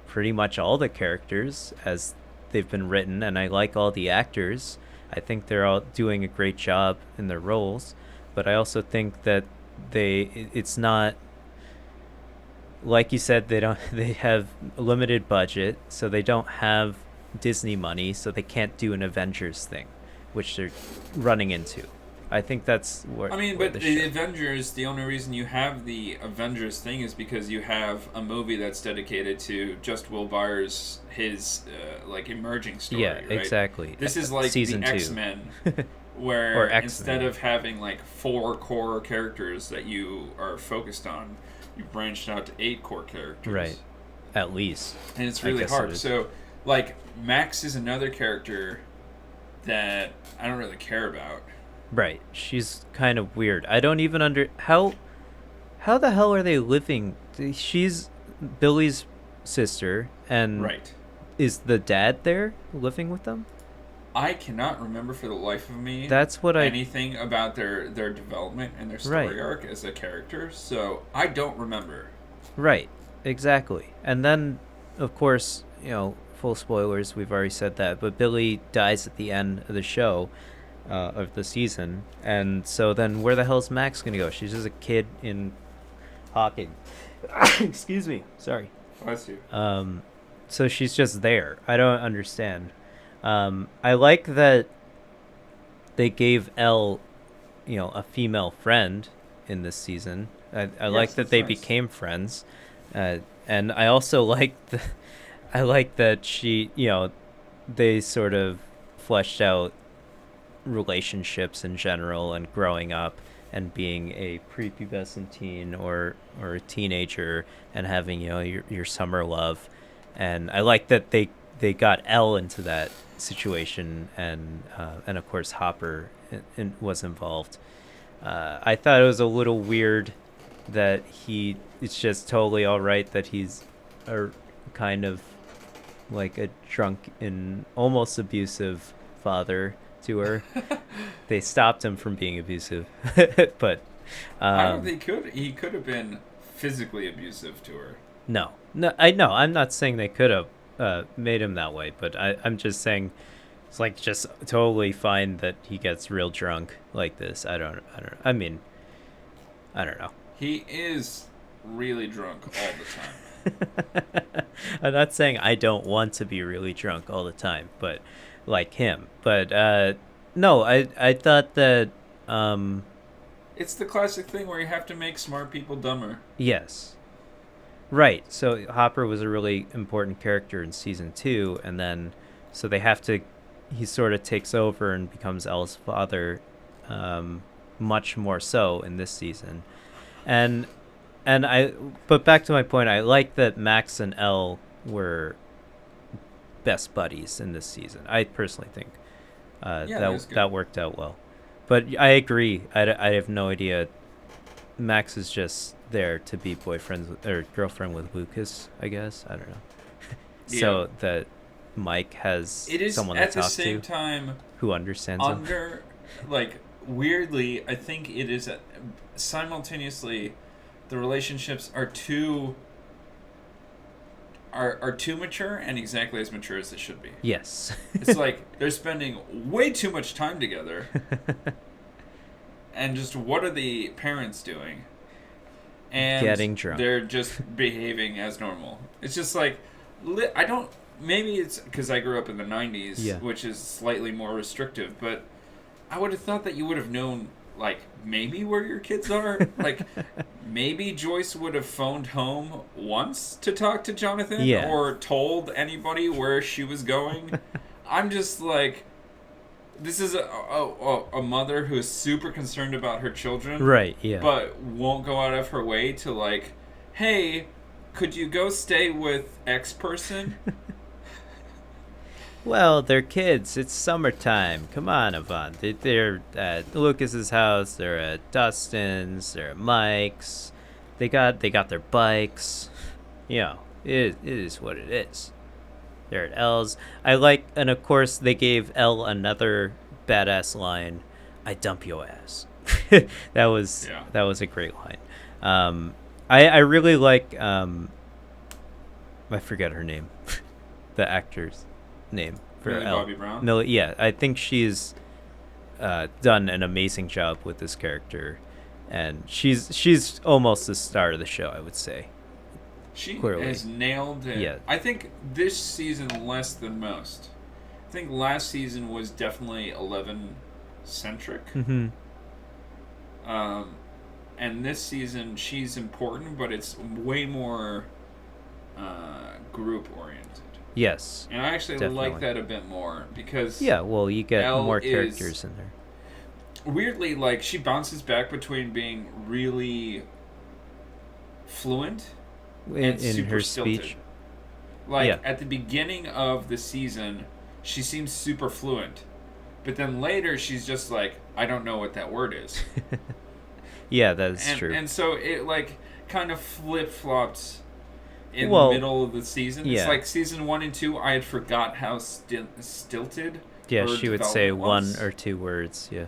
pretty much all the characters as they've been written, and I like all the actors. I think they're all doing a great job in their roles, but I also think that it's not, like you said, they have a limited budget, so they don't have Disney money, so they can't do an Avengers thing, which they're running into. I think that's where. I mean, but the Avengers, the only reason you have the Avengers thing is because you have a movie that's dedicated to just Will Byers, his like emerging story. Yeah, right? Exactly. This is like Season the 2. X-Men, where instead of having like 4 core characters that you are focused on, you branched out to 8 core characters. Right. At least. And it's really hard. So, like, Max is another character that I don't really care about. Right. She's kind of weird. I don't even how the hell are they living? She's Billy's sister, and right. Is the dad there living with them? I cannot remember for the life of me anything about their development and their story arc as a character, so I don't remember. Right. Exactly. And then, of course, full spoilers, we've already said that, but Billy dies at the end of the show. Of the season, and so then where the hell's Max gonna go? She's just a kid in Hawking. Excuse me, sorry. Bless you. So she's just there. I don't understand. I like that they gave Elle, a female friend in this season. I like that they became friends, and I also like that she, they sort of fleshed out relationships in general and growing up and being a prepubescent teen or a teenager and having your summer love, and I like that they got Elle into that situation, and of course Hopper was involved. I thought it was a little weird that it's just totally all right that he's a kind of like a drunk and almost abusive father to her. They stopped him from being abusive, but I don't think he could have been physically abusive to her. No, I know. I'm not saying they could have made him that way, but I'm just saying it's like just totally fine that he gets real drunk like this. I don't. I mean, I don't know. He is really drunk all the time. I'm not saying I don't want to be really drunk all the time, but like him. But no, I thought that it's the classic thing where you have to make smart people dumber. Yes. Right. So Hopper was a really important character in season 2, and then so he sort of takes over and becomes Elle's father, much more so in this season. But back to my point, I like that Max and Elle were best buddies in this season. I personally think that worked out well. But I agree. I have no idea. Max is just there to be girlfriend with Lucas, I guess. I don't know. So that Mike has someone to talk to. At the same time, who understands him. Weirdly, I think it is simultaneously the relationships are too mature and exactly as mature as they should be. Yes. It's like they're spending way too much time together. And just what are the parents doing? And getting drunk. They're just behaving as normal. It's just like maybe it's because I grew up in the 90s, which is slightly more restrictive, but I would have thought that you would have known, like, maybe where your kids are. Like, maybe Joyce would have phoned home once to talk to Jonathan or told anybody where she was going. I'm just like, this is a mother who is super concerned about her children. Right, yeah. But won't go out of her way to, like, hey, could you go stay with X person? Well, they're kids. It's summertime. Come on, Yvonne. They're at Lucas's house. They're at Dustin's. They're at Mike's. They got their bikes. It is what it is. They're at Elle's. And of course, they gave Elle another badass line. I dump your ass. that was a great line. I really like I forget her name, the actor's name for Millie Elle. Bobby Brown? Millie, yeah, I think she's done an amazing job with this character, and she's almost the star of the show, I would say. She Clearly. has nailed it. Yeah. I think this season less than most. I think last season was definitely 11 centric. Mm-hmm. And this season she's important, but it's way more group oriented. Yes. And I actually Definitely. like that a bit more because Yeah, well, you get Elle more is- characters in there. weirdly, like, she bounces back between being really fluent and In super her stilted. speech. Like, Yeah. at the beginning of the season, she seems super fluent. But then later, she's just like, I don't know what that word is. Yeah, that's and, true. And so it, like, kind of flip-flopped in Well, the middle of the season. yeah. It's like season 1 and 2, I had forgot how stilted Yeah, her she would say development one was. or two words. Yeah.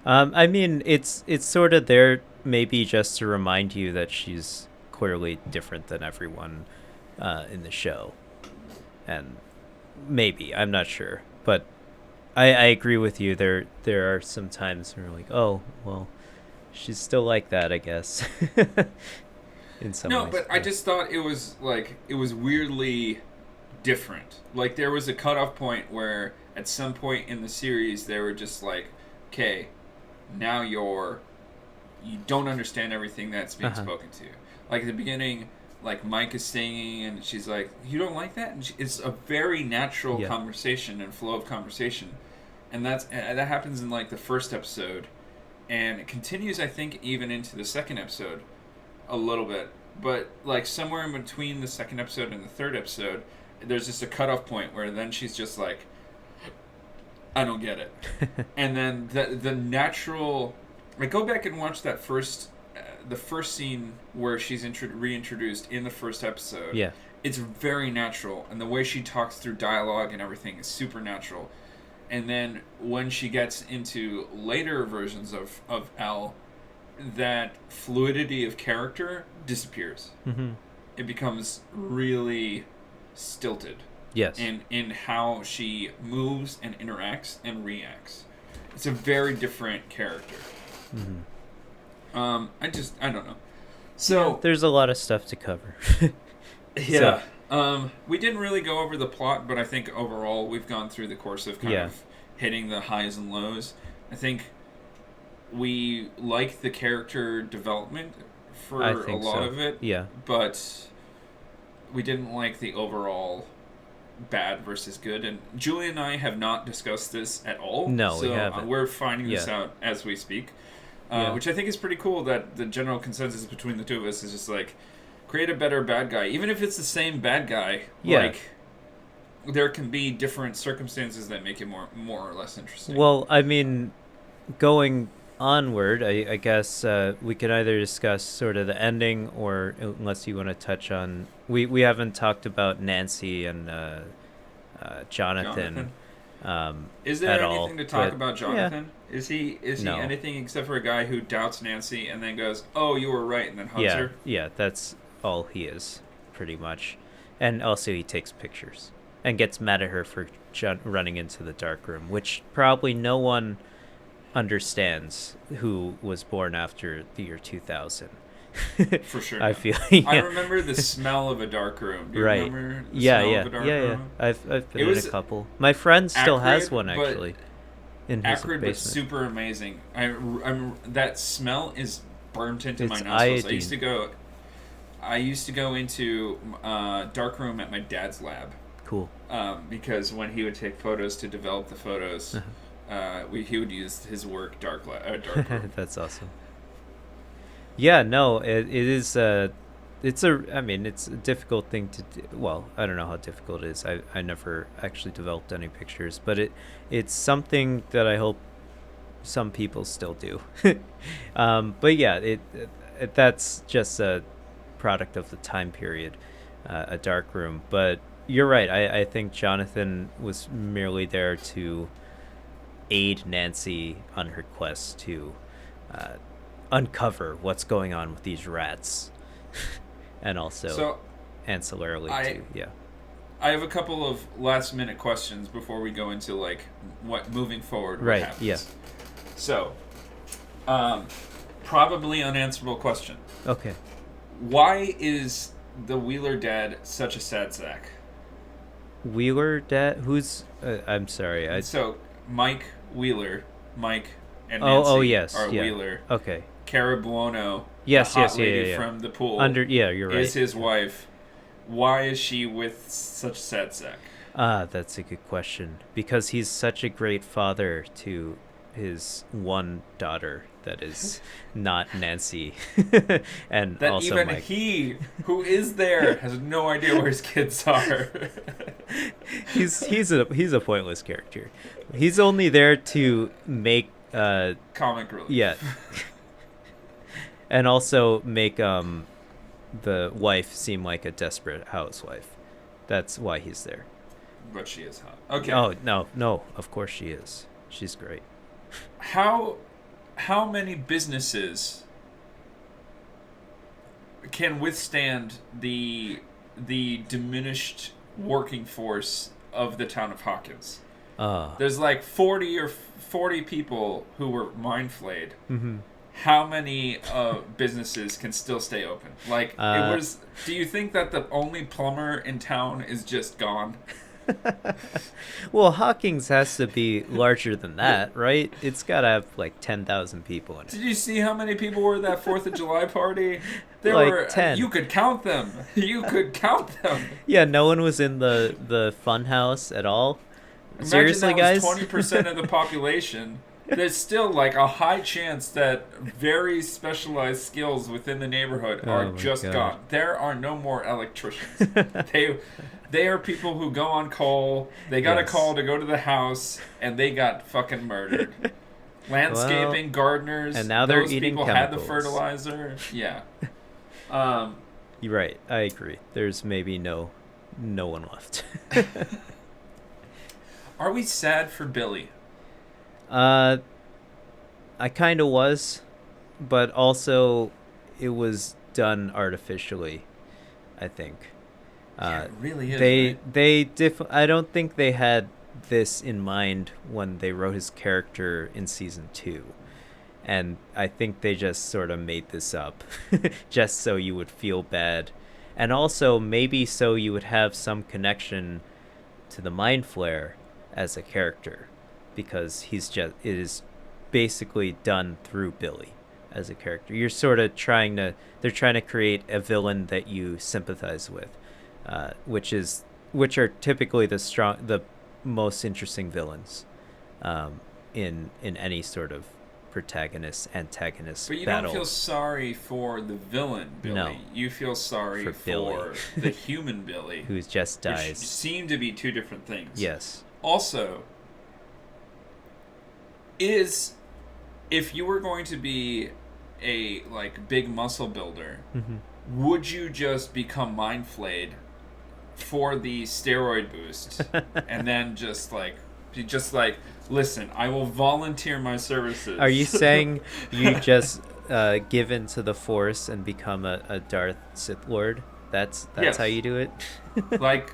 I mean, it's sort of there, maybe just to remind you that she's clearly different than everyone in the show, and maybe I'm not sure, but I agree with you. There are some times where you're like, oh well, she's still like that, I guess. In some No, ways. but I just thought it was weirdly different. Like, there was a cutoff point where at some point in the series they were just like, okay, now you don't understand everything that's being spoken to you. Like, at the beginning, like, Mike is singing and she's like, you don't like that? And it's a very natural conversation and flow of conversation. And that happens in, like, the first episode. And it continues, I think, even into the second episode a little bit. But, like, somewhere in between the second episode and the third episode, there's just a cutoff point where then she's just like, I don't get it. And then the natural... Like, go back and watch that the first scene where she's reintroduced in the first episode. Yeah. It's very natural. And the way she talks through dialogue and everything is super natural. And then when she gets into later versions of Elle, that fluidity of character disappears. Mm-hmm. It becomes really stilted. Yes. In how she moves and interacts and reacts. It's a very different character. Mm-hmm. I don't know. So There's a lot of stuff to cover. yeah. We didn't really go over the plot, but I think overall we've gone through the course of kind of hitting the highs and lows. I think we like the character development for a lot of it. Yeah. But we didn't like the overall bad versus good. And Julie and I have not discussed this at all. No, so we haven't. We're finding this out as we speak. Which I think is pretty cool that the general consensus between the two of us is just like, create a better bad guy. Even if it's the same bad guy, like, there can be different circumstances that make it more or less interesting. Well, I mean, going onward, I guess we can either discuss sort of the ending, or unless you want to touch on... We haven't talked about Nancy and Jonathan. Is there at anything all, to talk but, about Jonathan? Is he No. anything except for a guy who doubts Nancy and then goes, "Oh, you were right," and then hugs her? Yeah, that's all he is, pretty much. And also he takes pictures and gets mad at her for running into the dark room, which probably no one understands who was born after the year 2000. For sure. I feel. I remember the smell of a dark room. Do you Right. remember the Yeah, smell of a dark room? I've been It in was a couple. My friend still has acrid, one, but actually, in his Acrid, but basement. super amazing. I'm that smell is burnt into my It's nostrils. iodine. I used to go into dark room at my dad's lab. Cool. Because when he would take photos to develop the photos, he would use his work dark room. That's awesome. Yeah, no, it is it's a difficult thing to do. Well, I don't know how difficult it is. I never actually developed any pictures, but it's something that I hope some people still do. But yeah, that's just a product of the time period, a dark room. But you're right. I think Jonathan was merely there to aid Nancy on her quest to uncover what's going on with these rats, and also So ancillarily I too. Yeah. I have a couple of last minute questions before we go into like what moving forward what Right. happens. Yeah. So, probably unanswerable question. Okay. Why is the Wheeler dad such a sad sack? Wheeler dad? Who's? I'm sorry. So Mike Wheeler, Mike and Oh. Nancy Oh yes. are Yeah. Wheeler. Okay. Cara Buono, Yes. the hot Yes. lady Yeah. from the pool, Yeah. You're right. is his wife. Why is she with such a sad sack? That's a good question. Because he's such a great father to his one daughter that is not Nancy, and That also even Mike. he, who is there, has no idea where his kids are. he's a pointless character. He's only there to make Comic relief. yeah, and also make the wife seem like a desperate housewife. That's why he's there. But she is hot. Okay. Oh no, of course she is. She's great. How many businesses can withstand the diminished working force of the town of Hawkins? There's like 40 people who were mind flayed. Mm-hmm. How many businesses can still stay open? Like, it was. Do you think that the only plumber in town is just gone? Well, Hawkins has to be larger than that, right? It's got to have like 10,000 people in it. Did you see how many people were at that 4th of July party? There Like were 10. You could count them. You could count them. Yeah, no one was in the fun house at all. Imagine Seriously, that guys? was 20% of the population. There's still like a high chance that very specialized skills within the neighborhood are my just God. gone. There are no more electricians. They are people who go on call. They got a Yes. call to go to the house, and they got fucking murdered. Landscaping, gardeners, and now they're those eating people had the chemicals. fertilizer. Yeah. You're right. I agree. There's maybe no one left. Are we sad for Billy? I kind of was, but also it was done artificially, I think. Yeah, it really is. Right? I don't think they had this in mind when they wrote his character in season 2. And I think they just sort of made this up just so you would feel bad. And also maybe so you would have some connection to the Mind Flayer as a character, because it is basically done through Billy as a character. You're sort of they're trying to create a villain that you sympathize with, which are typically the most interesting villains in any sort of protagonist antagonist But you battle. don't feel sorry for the villain Billy. No. You feel sorry For for Billy. the human Billy, who just which dies. seem to be two different things. Yes. Also, if you were going to be a like big muscle builder, Mm-hmm. would you just become mind flayed for the steroid boost and then just like listen, I will volunteer my services? Are you saying you just give in to the Force and become a Darth Sith Lord? That's Yes. how you do it? like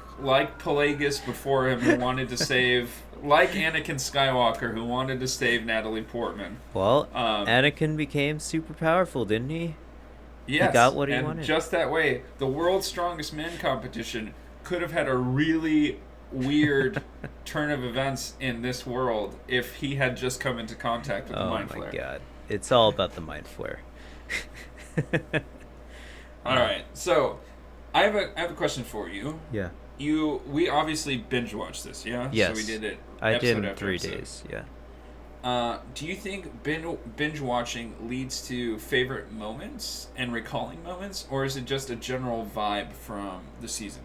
Pelagus before him, who wanted to save, like Anakin Skywalker, who wanted to save Natalie Portman? Well, Anakin became super powerful, didn't he? Yes, He got what he and wanted. just that way, the World's Strongest Man competition could have had a really weird turn of events in this world if he had just come into contact with the Oh Mind my Flayer. god. It's all about the Mind Flayer. All right, so I have a question for you. Yeah. We obviously binge watched this, yeah? Yes. So we did it. I did in after 3 episode. days, yeah. Do you think binge watching leads to favorite moments and recalling moments, or is it just a general vibe from the season?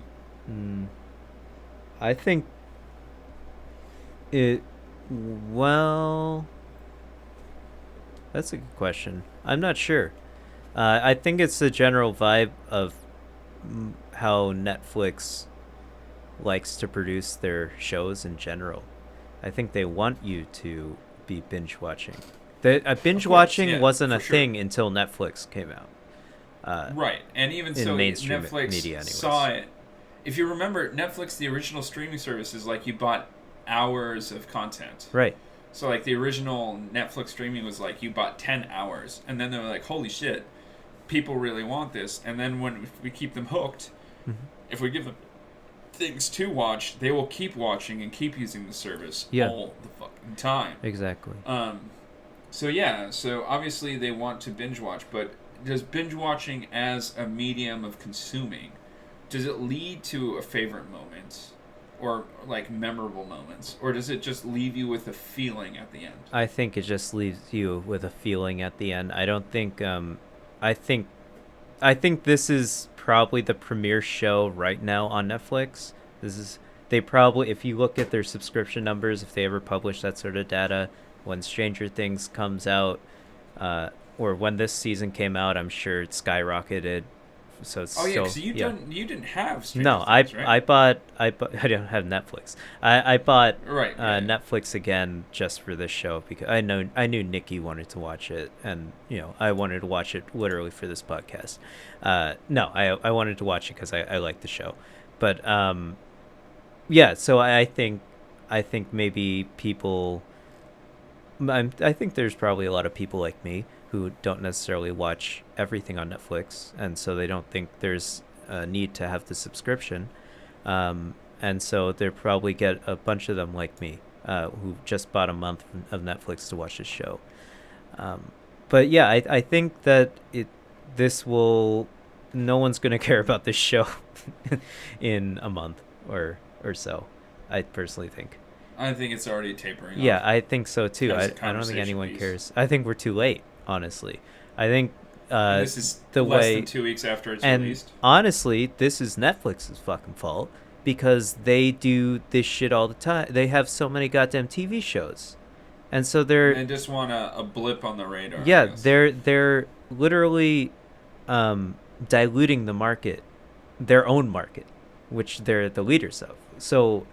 I think well, that's a good question. I'm not sure. I think it's the general vibe of how Netflix likes to produce their shows in general. I think they want you to be binge watching. Binge watching yeah, wasn't a for sure. thing until Netflix came out. Right, and even In so, mainstream Netflix media anyways. saw it. If you remember, Netflix, the original streaming service, is like you bought hours of content. Right. So like the original Netflix streaming was like you bought 10 hours, and then they were like, holy shit, people really want this. And then when we keep them hooked, if we give them things to watch, they will keep watching and keep using the service all the fucking time. Exactly. So obviously they want to binge watch, but does binge watching as a medium of consuming, does it lead to a favorite moment? Or like memorable moments, or does it just leave you with a feeling at the end? I think it just leaves you with a feeling at the end. I don't think I think this is probably the premier show right now on Netflix. They probably, if you look at their subscription numbers, if they ever publish that sort of data, when Stranger Things comes out, or when this season came out, I'm sure it skyrocketed. So it's because you didn't have Stranger no, Things, right? I bought I don't have Netflix. I bought right. Netflix again just for this show because I knew Nikki wanted to watch it, and I wanted to watch it literally for this podcast. No, I wanted to watch it because I like the show, but so I think maybe people. I think there's probably a lot of people like me who don't necessarily watch everything on Netflix, and so they don't think there's a need to have the subscription. And so they probably get a bunch of them like me who just bought a month of Netflix to watch this show. But yeah, I think that no one's going to care about this show in a month or so, I personally think. I think it's already tapering off. Yeah, I think so too. I don't think anyone piece. cares. I think we're too late, honestly. I think this is less than 2 weeks after it's released. Honestly, this is Netflix's fucking fault because they do this shit all the time. They have so many goddamn TV shows, and so they just want a blip on the radar. Yeah, they're literally diluting the market, their own market, which they're the leaders of. So.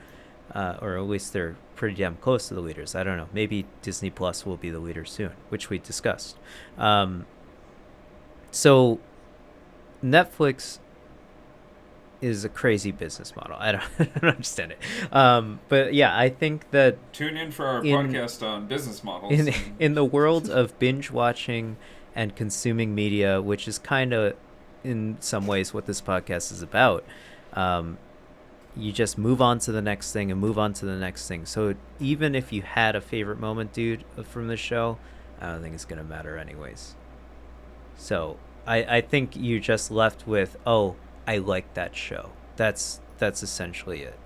Or at least they're pretty damn close to the leaders. I don't know. Maybe Disney Plus will be the leader soon, which we discussed. So Netflix is a crazy business model. I don't understand it. But yeah, I think that tune in for our podcast on business models. In the world of binge watching and consuming media, which is kind of in some ways what this podcast is about. You just move on to the next thing and move on to the next thing. So even if you had a favorite moment, dude, from the show, I don't think it's going to matter anyways. So I think you just left with, oh, I like that show. That's essentially it.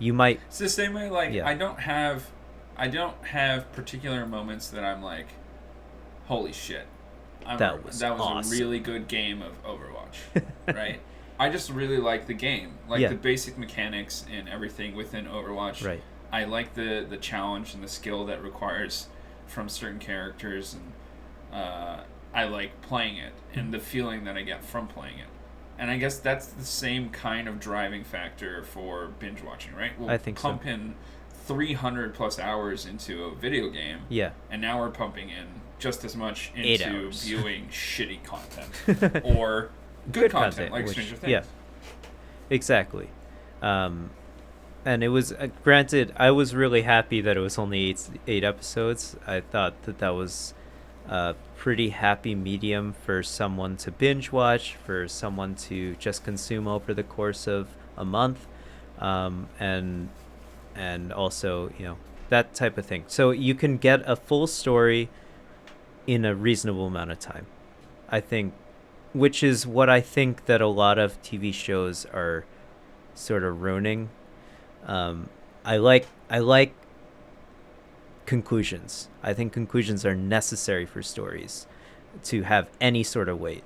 You might... It's the same way, like, yeah. I don't have particular moments that I'm like, holy shit. That was awesome. A really good game of Overwatch, right? I just really like the game, the basic mechanics and everything within Overwatch. Right. I like the challenge and the skill that requires from certain characters, and I like playing it and the feeling that I get from playing it. And I guess that's the same kind of driving factor for binge watching, right? I think so. Pump in 300 plus hours into a video game. Yeah. And now we're pumping in just as much into viewing shitty content or good content like Stranger Things. Yeah, exactly. And it was granted, I was really happy that it was only eight episodes. I thought that was a pretty happy medium for someone to binge watch, for someone to just consume over the course of a month, and also that type of thing. So you can get a full story in a reasonable amount of time, I think, which is what I think that a lot of TV shows are sort of ruining. I like conclusions. I think conclusions are necessary for stories to have any sort of weight,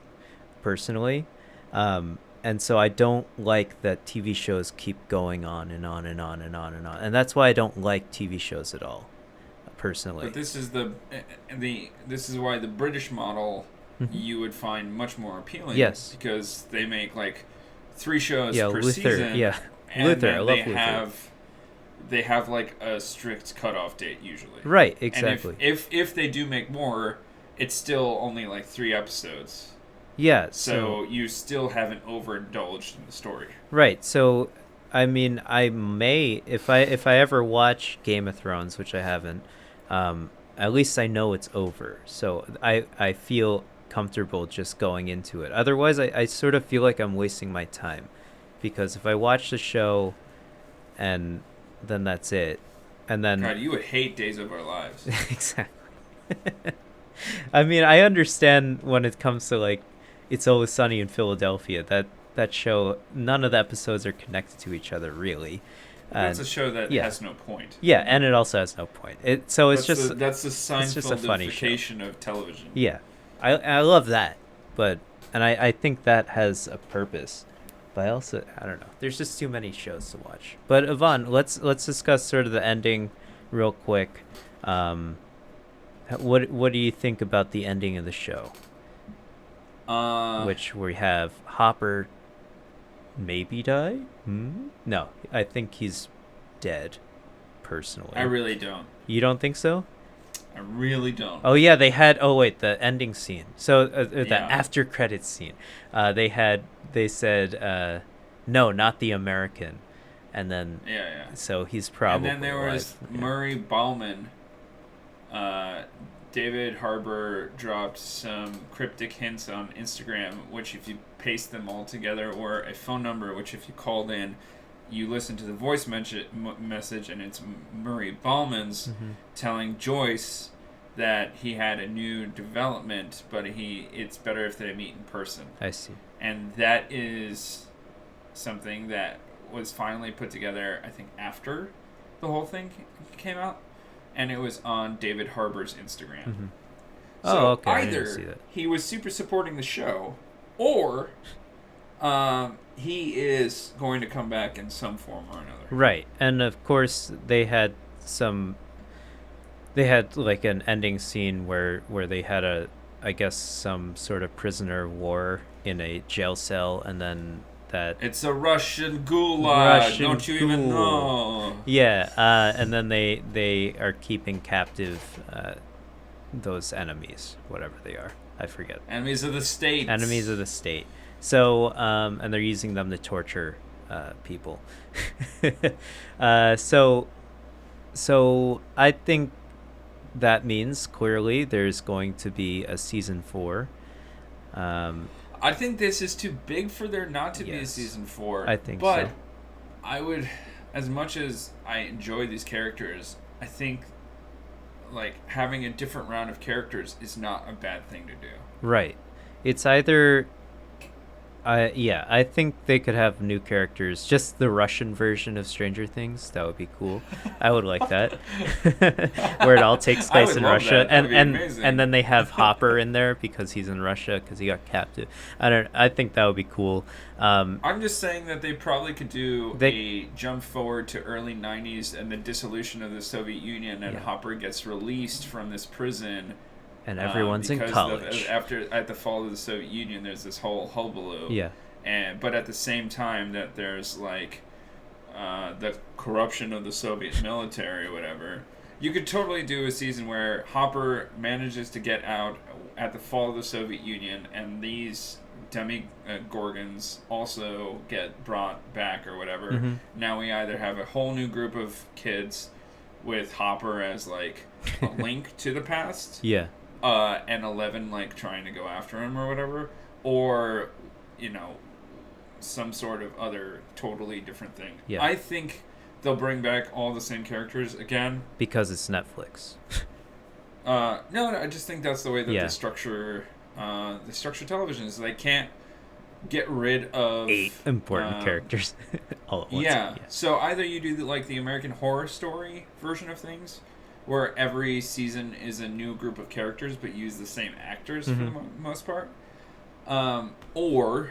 personally. And so I don't like that TV shows keep going on and on and on and on and on. And that's why I don't like TV shows at all, personally. But this is this is why the British model you would find much more appealing. Yes. Because they make like 3 shows per Luther, season. Yeah. And Luther, I love they Luther. have they have like a strict cutoff date usually. Right, exactly. And if they do make more, it's still only like 3 episodes. Yeah. So you still haven't overindulged in the story. Right. So, I mean, I may if I ever watch Game of Thrones, which I haven't, at least I know it's over. So I feel comfortable just going into it. Otherwise, I sort of feel like I'm wasting my time, because if I watch the show and then that's it, and then God, you would hate Days of Our Lives. Exactly. I mean, I understand when it comes to like It's Always Sunny in Philadelphia, that show, none of the episodes are connected to each other really. It's a show that has no point. Yeah, and it also has no point. That's the Seinfeldification of television. Yeah, I love that, but I think that has a purpose. But I don't know. There's just too many shows to watch. But Ivan, let's discuss sort of the ending real quick. What do you think about the ending of the show? Which we have Hopper maybe die? No, I think he's dead, personally. I really don't. You don't think so? I really don't. Oh yeah, the ending scene. So the after credits scene. They said no, not the American. And then so he's probably And then there was Murray Bauman. David Harbour dropped some cryptic hints on Instagram, which if you paste them all together, or a phone number, which if you called in, you listen to the voice message, and it's Murray Bauman's telling Joyce that he had a new development, but it's better if they meet in person. I see. And that is something that was finally put together, I think, after the whole thing came out. And it was on David Harbour's Instagram. So okay. Either he was super supporting the show, or he is going to come back in some form or another. Right. And of course they had like an ending scene where they had I guess some sort of prisoner of war in a jail cell, and then it's a Russian gulag. Don't you even know? Yeah, and then they are keeping captive those enemies, whatever they are. I forget. Enemies of the state. Enemies of the state. So, and they're using them to torture people. So I think that means clearly there's going to be a season 4. I think this is too big for there not to be a season 4. I think but so. I would, as much as I enjoy these characters, I think like having a different round of characters is not a bad thing to do. Right. It's either I think they could have new characters, just the Russian version of Stranger Things. That would be cool. I would like that. Where it all takes place in Russia, and then they have Hopper in there because he's in Russia because he got captive. I think that would be cool. I'm just saying that they probably could do a jump forward to early 90s and the dissolution of the Soviet Union, and Hopper gets released from this prison. And everyone's in college. At the fall of the Soviet Union, there's this whole hullabaloo. Yeah. But at the same time that there's like the corruption of the Soviet military or whatever, you could totally do a season where Hopper manages to get out at the fall of the Soviet Union, and these Demogorgons also get brought back or whatever. Now we either have a whole new group of kids with Hopper as like a link to the past. Yeah. And 11 like trying to go after him or whatever, or some sort of other totally different thing. Yeah. I think they'll bring back all the same characters again because it's Netflix. No, I just think that's the way that they structure television. Is they can't get rid of 8 important characters all at once. Yeah. So either you do the American Horror Story version of things, where every season is a new group of characters but use the same actors for the most part. Or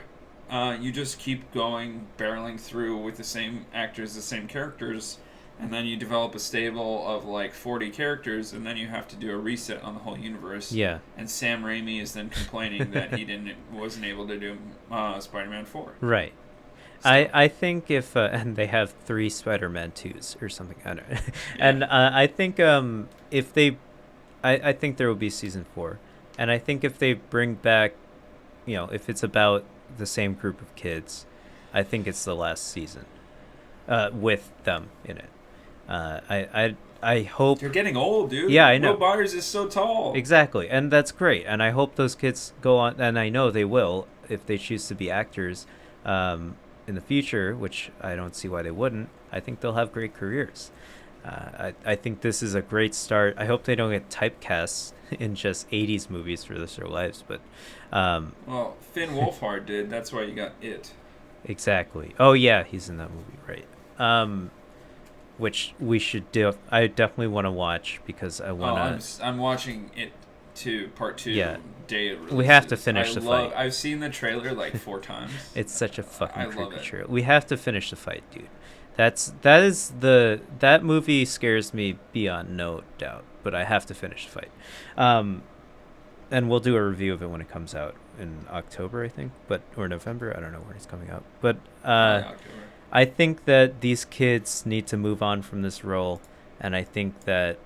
you just keep barreling through with the same actors, the same characters, and then you develop a stable of like 40 characters, and then you have to do a reset on the whole universe. Yeah. And Sam Raimi is then complaining that he wasn't able to do Spider-Man 4. Right. I think if and they have 3 Spider-Man 2s or something. I don't know. Yeah. And I think if they I think there will be season 4. And I think if they bring back, if it's about the same group of kids, I think it's the last season with them in it. I hope You're getting old, dude. Yeah, I know. Will Byers is so tall. Exactly, and that's great. And I hope those kids go on, and I know they will if they choose to be actors in the future, which I don't see why they wouldn't. I think they'll have great careers. I think this is a great start. I hope they don't get typecast in just 80s movies for the rest of their lives. But well, Finn Wolfhard did. That's why you got It. Exactly. Oh yeah, he's in that movie, right? Which we should do. I definitely want to watch because I want to. I'm watching It 2, Part 2. Yeah. Day it releases. We have to finish the fight. I've seen the trailer like 4 times. It's such a fucking I love creepy it. trailer. We have to finish the fight, dude. That movie scares me beyond no doubt, but I have to finish the fight. And we'll do a review of it when it comes out in October, I think, or November. I don't know when it's coming out, but October. I think that these kids need to move on from this role, and I think that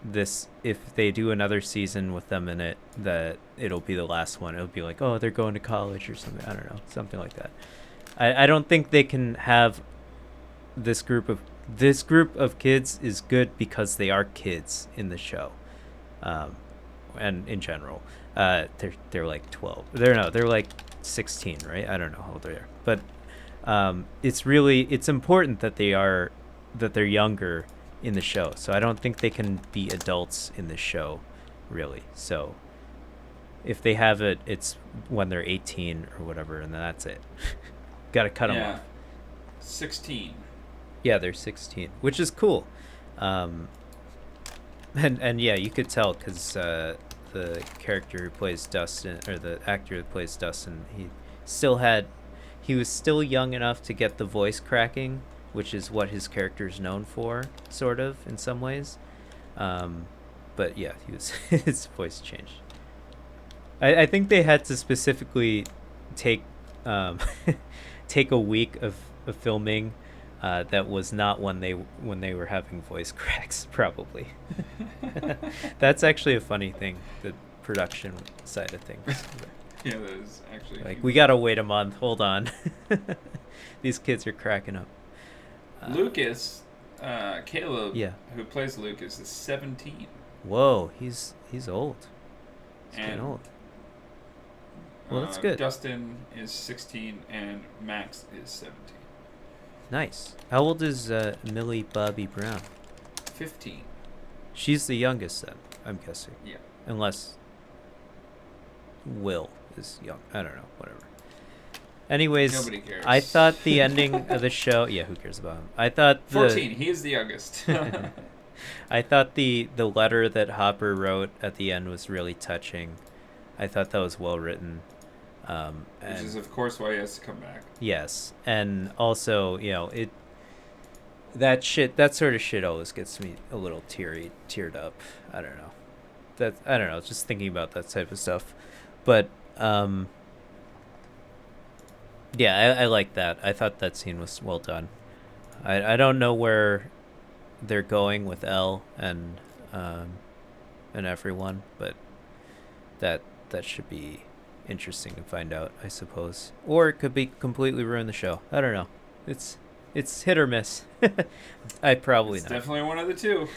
if they do another season with them in it, that it'll be the last one. It'll be like, oh, they're going to college or something. I don't know, something like that. I don't think they can have this group of kids is good because they are kids in the show, and in general, they're like 12. They're like 16, right? I don't know how old they are, but it's important that they're younger in the show. So I don't think they can be adults in the show, really. So if they have it, it's when they're 18 or whatever, and then that's it. Got to cut them off. 16. Yeah, they're 16, which is cool. And yeah, you could tell because the character who plays Dustin, or the actor who plays Dustin, he was still young enough to get the voice cracking, which is what his character is known for, sort of, in some ways. But yeah, his voice changed. I think they had to specifically take take a week of filming that was not when they were having voice cracks, probably. That's actually a funny thing, the production side of things. Yeah, that is actually like, we gotta wait a month, hold on. These kids are cracking up. Lucas, Caleb, yeah, who plays Lucas, is 17. Whoa, he's old. He's getting old. Well, that's good. Dustin is 16 and Max is 17. Nice. How old is Millie Bobby Brown? 15. She's the youngest then, I'm guessing. Yeah. Unless Will is young. I don't know. Whatever. Anyways, nobody cares. I thought the ending of the show... Yeah, who cares about him? I thought 14. He is the youngest. I thought the letter that Hopper wrote at the end was really touching. I thought that was well written. Which is, of course, why he has to come back. Yes, and also, that sort of shit always gets me a little teared up. I don't know. Just thinking about that type of stuff. But yeah, I like that. I thought that scene was well done. I don't know where they're going with Elle and everyone, but that should be interesting to find out, I suppose. Or it could be completely ruin the show. I don't know. It's hit or miss. It's definitely one of the two.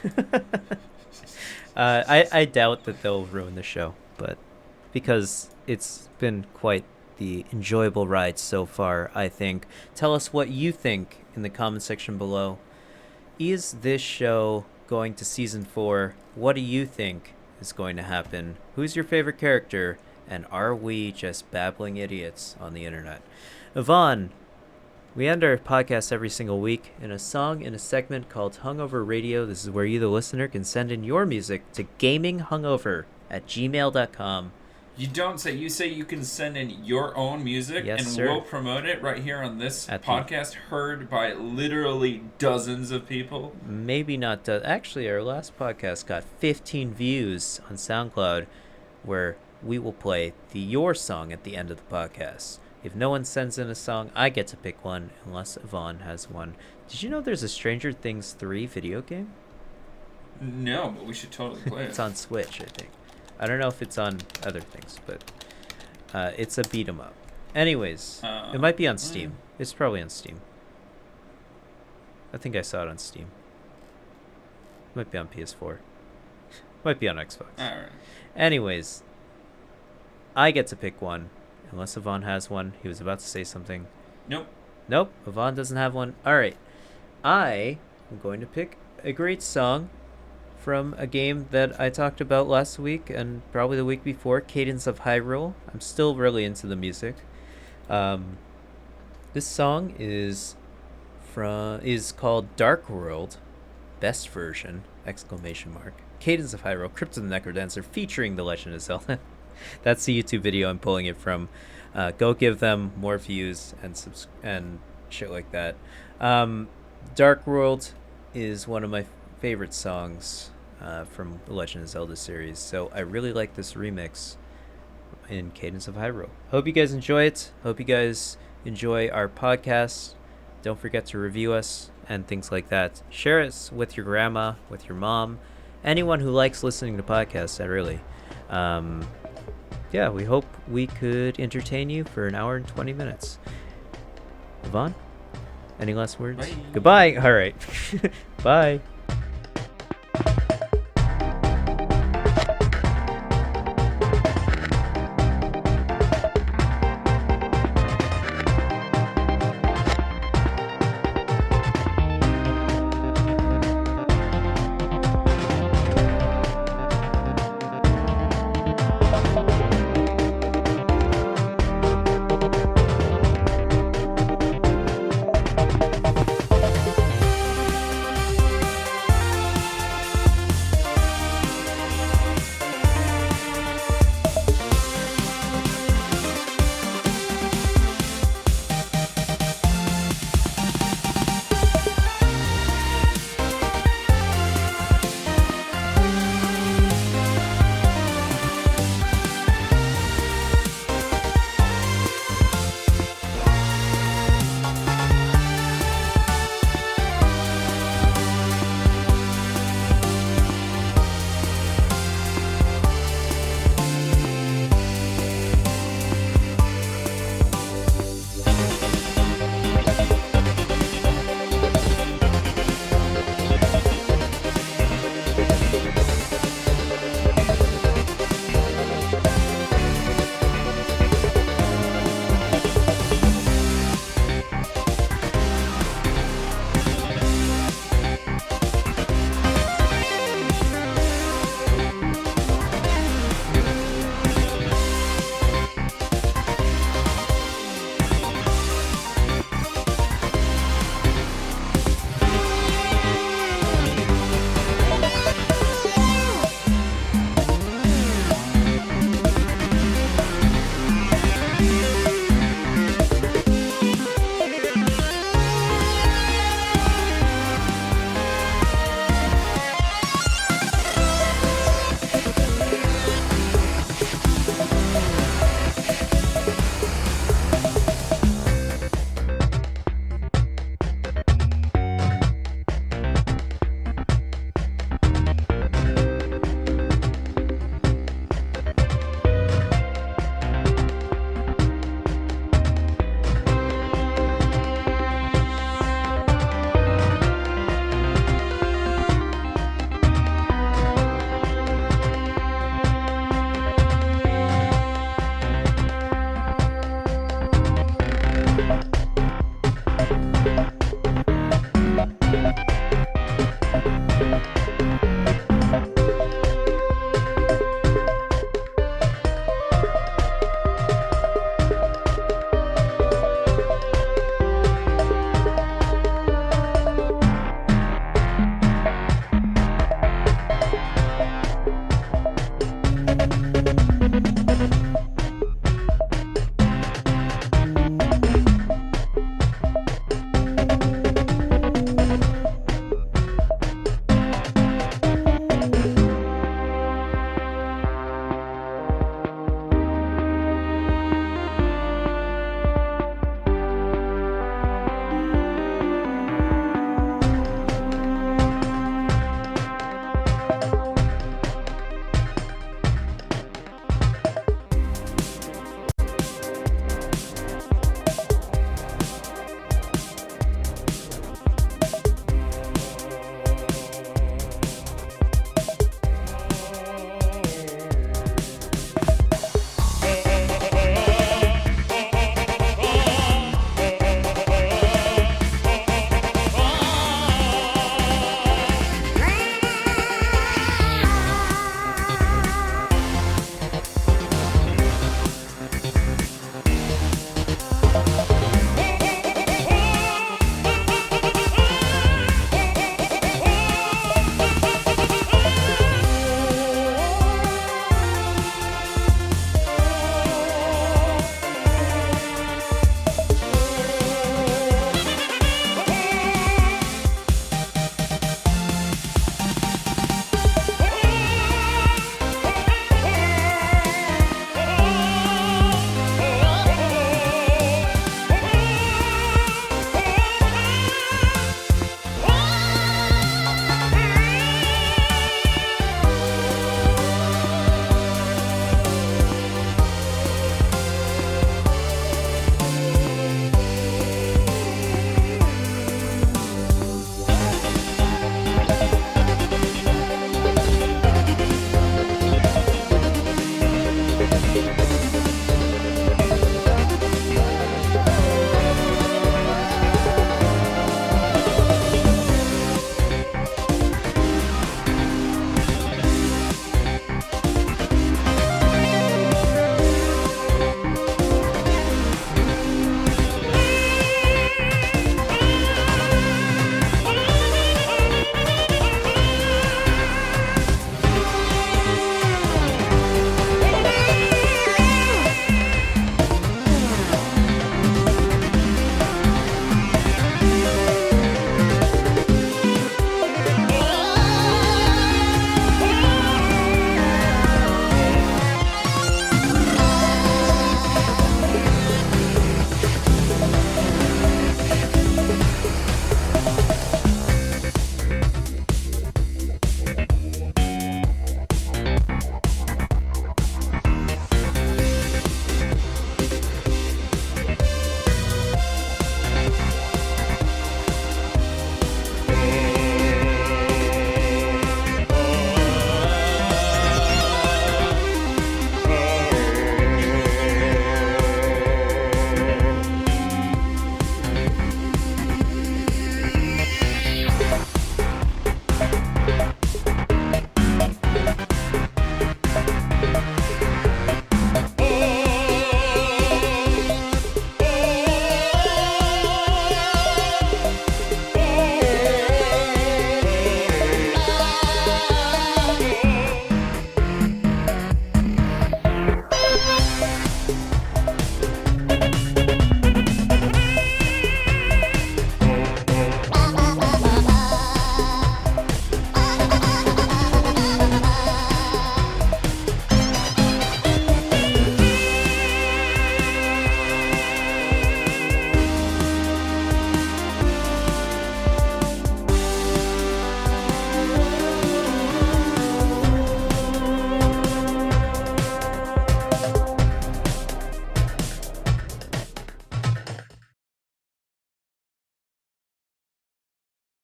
I doubt that they'll ruin the show, but because it's been quite the enjoyable ride so far, I think. Tell us what you think in the comment section below. Is this show going to season 4? What do you think is going to happen? Who's your favorite character? And are we just babbling idiots on the internet? Yvonne, we end our podcast every single week in a segment called Hungover Radio. This is where you, the listener, can send in your music to gaminghungover@gmail.com. You don't say. You say you can send in your own music, yes, and sir. We'll promote it right here on this podcast, heard by literally dozens of people. Maybe not. Actually, our last podcast got 15 views on SoundCloud, where we will play your song at the end of the podcast. If no one sends in a song, I get to pick one, unless Yvonne has one. Did you know there's a Stranger Things 3 video game? No, but we should totally play it. It's on Switch, I think. I don't know if it's on other things, but it's a beat 'em up. Anyways, it might be on Steam. It's probably on Steam. I think I saw it on Steam. Might be on PS4. Might be on Xbox. Alright. Anyways, I get to pick one, unless Yvonne has one. He was about to say something. Nope, Yvonne doesn't have one. Alright, I am going to pick a great song from a game that I talked about last week and probably the week before, Cadence of Hyrule. I'm still really into the music. This song is called Dark World, best version, ! Cadence of Hyrule, Crypt of the Necrodancer, featuring The Legend of Zelda. That's the YouTube video I'm pulling it from. Go give them more views and shit like that. Dark World is one of my favorite songs from the Legend of Zelda series, so I really like this remix in Cadence of Hyrule. Hope you guys enjoy it. Hope you guys enjoy our podcast. Don't forget to review us and things like that. Share us with your grandma, with your mom, anyone who likes listening to podcasts, really. Yeah, we hope we could entertain you for an hour and 20 minutes. Yvonne, any last words? Bye. Goodbye. All right. Bye.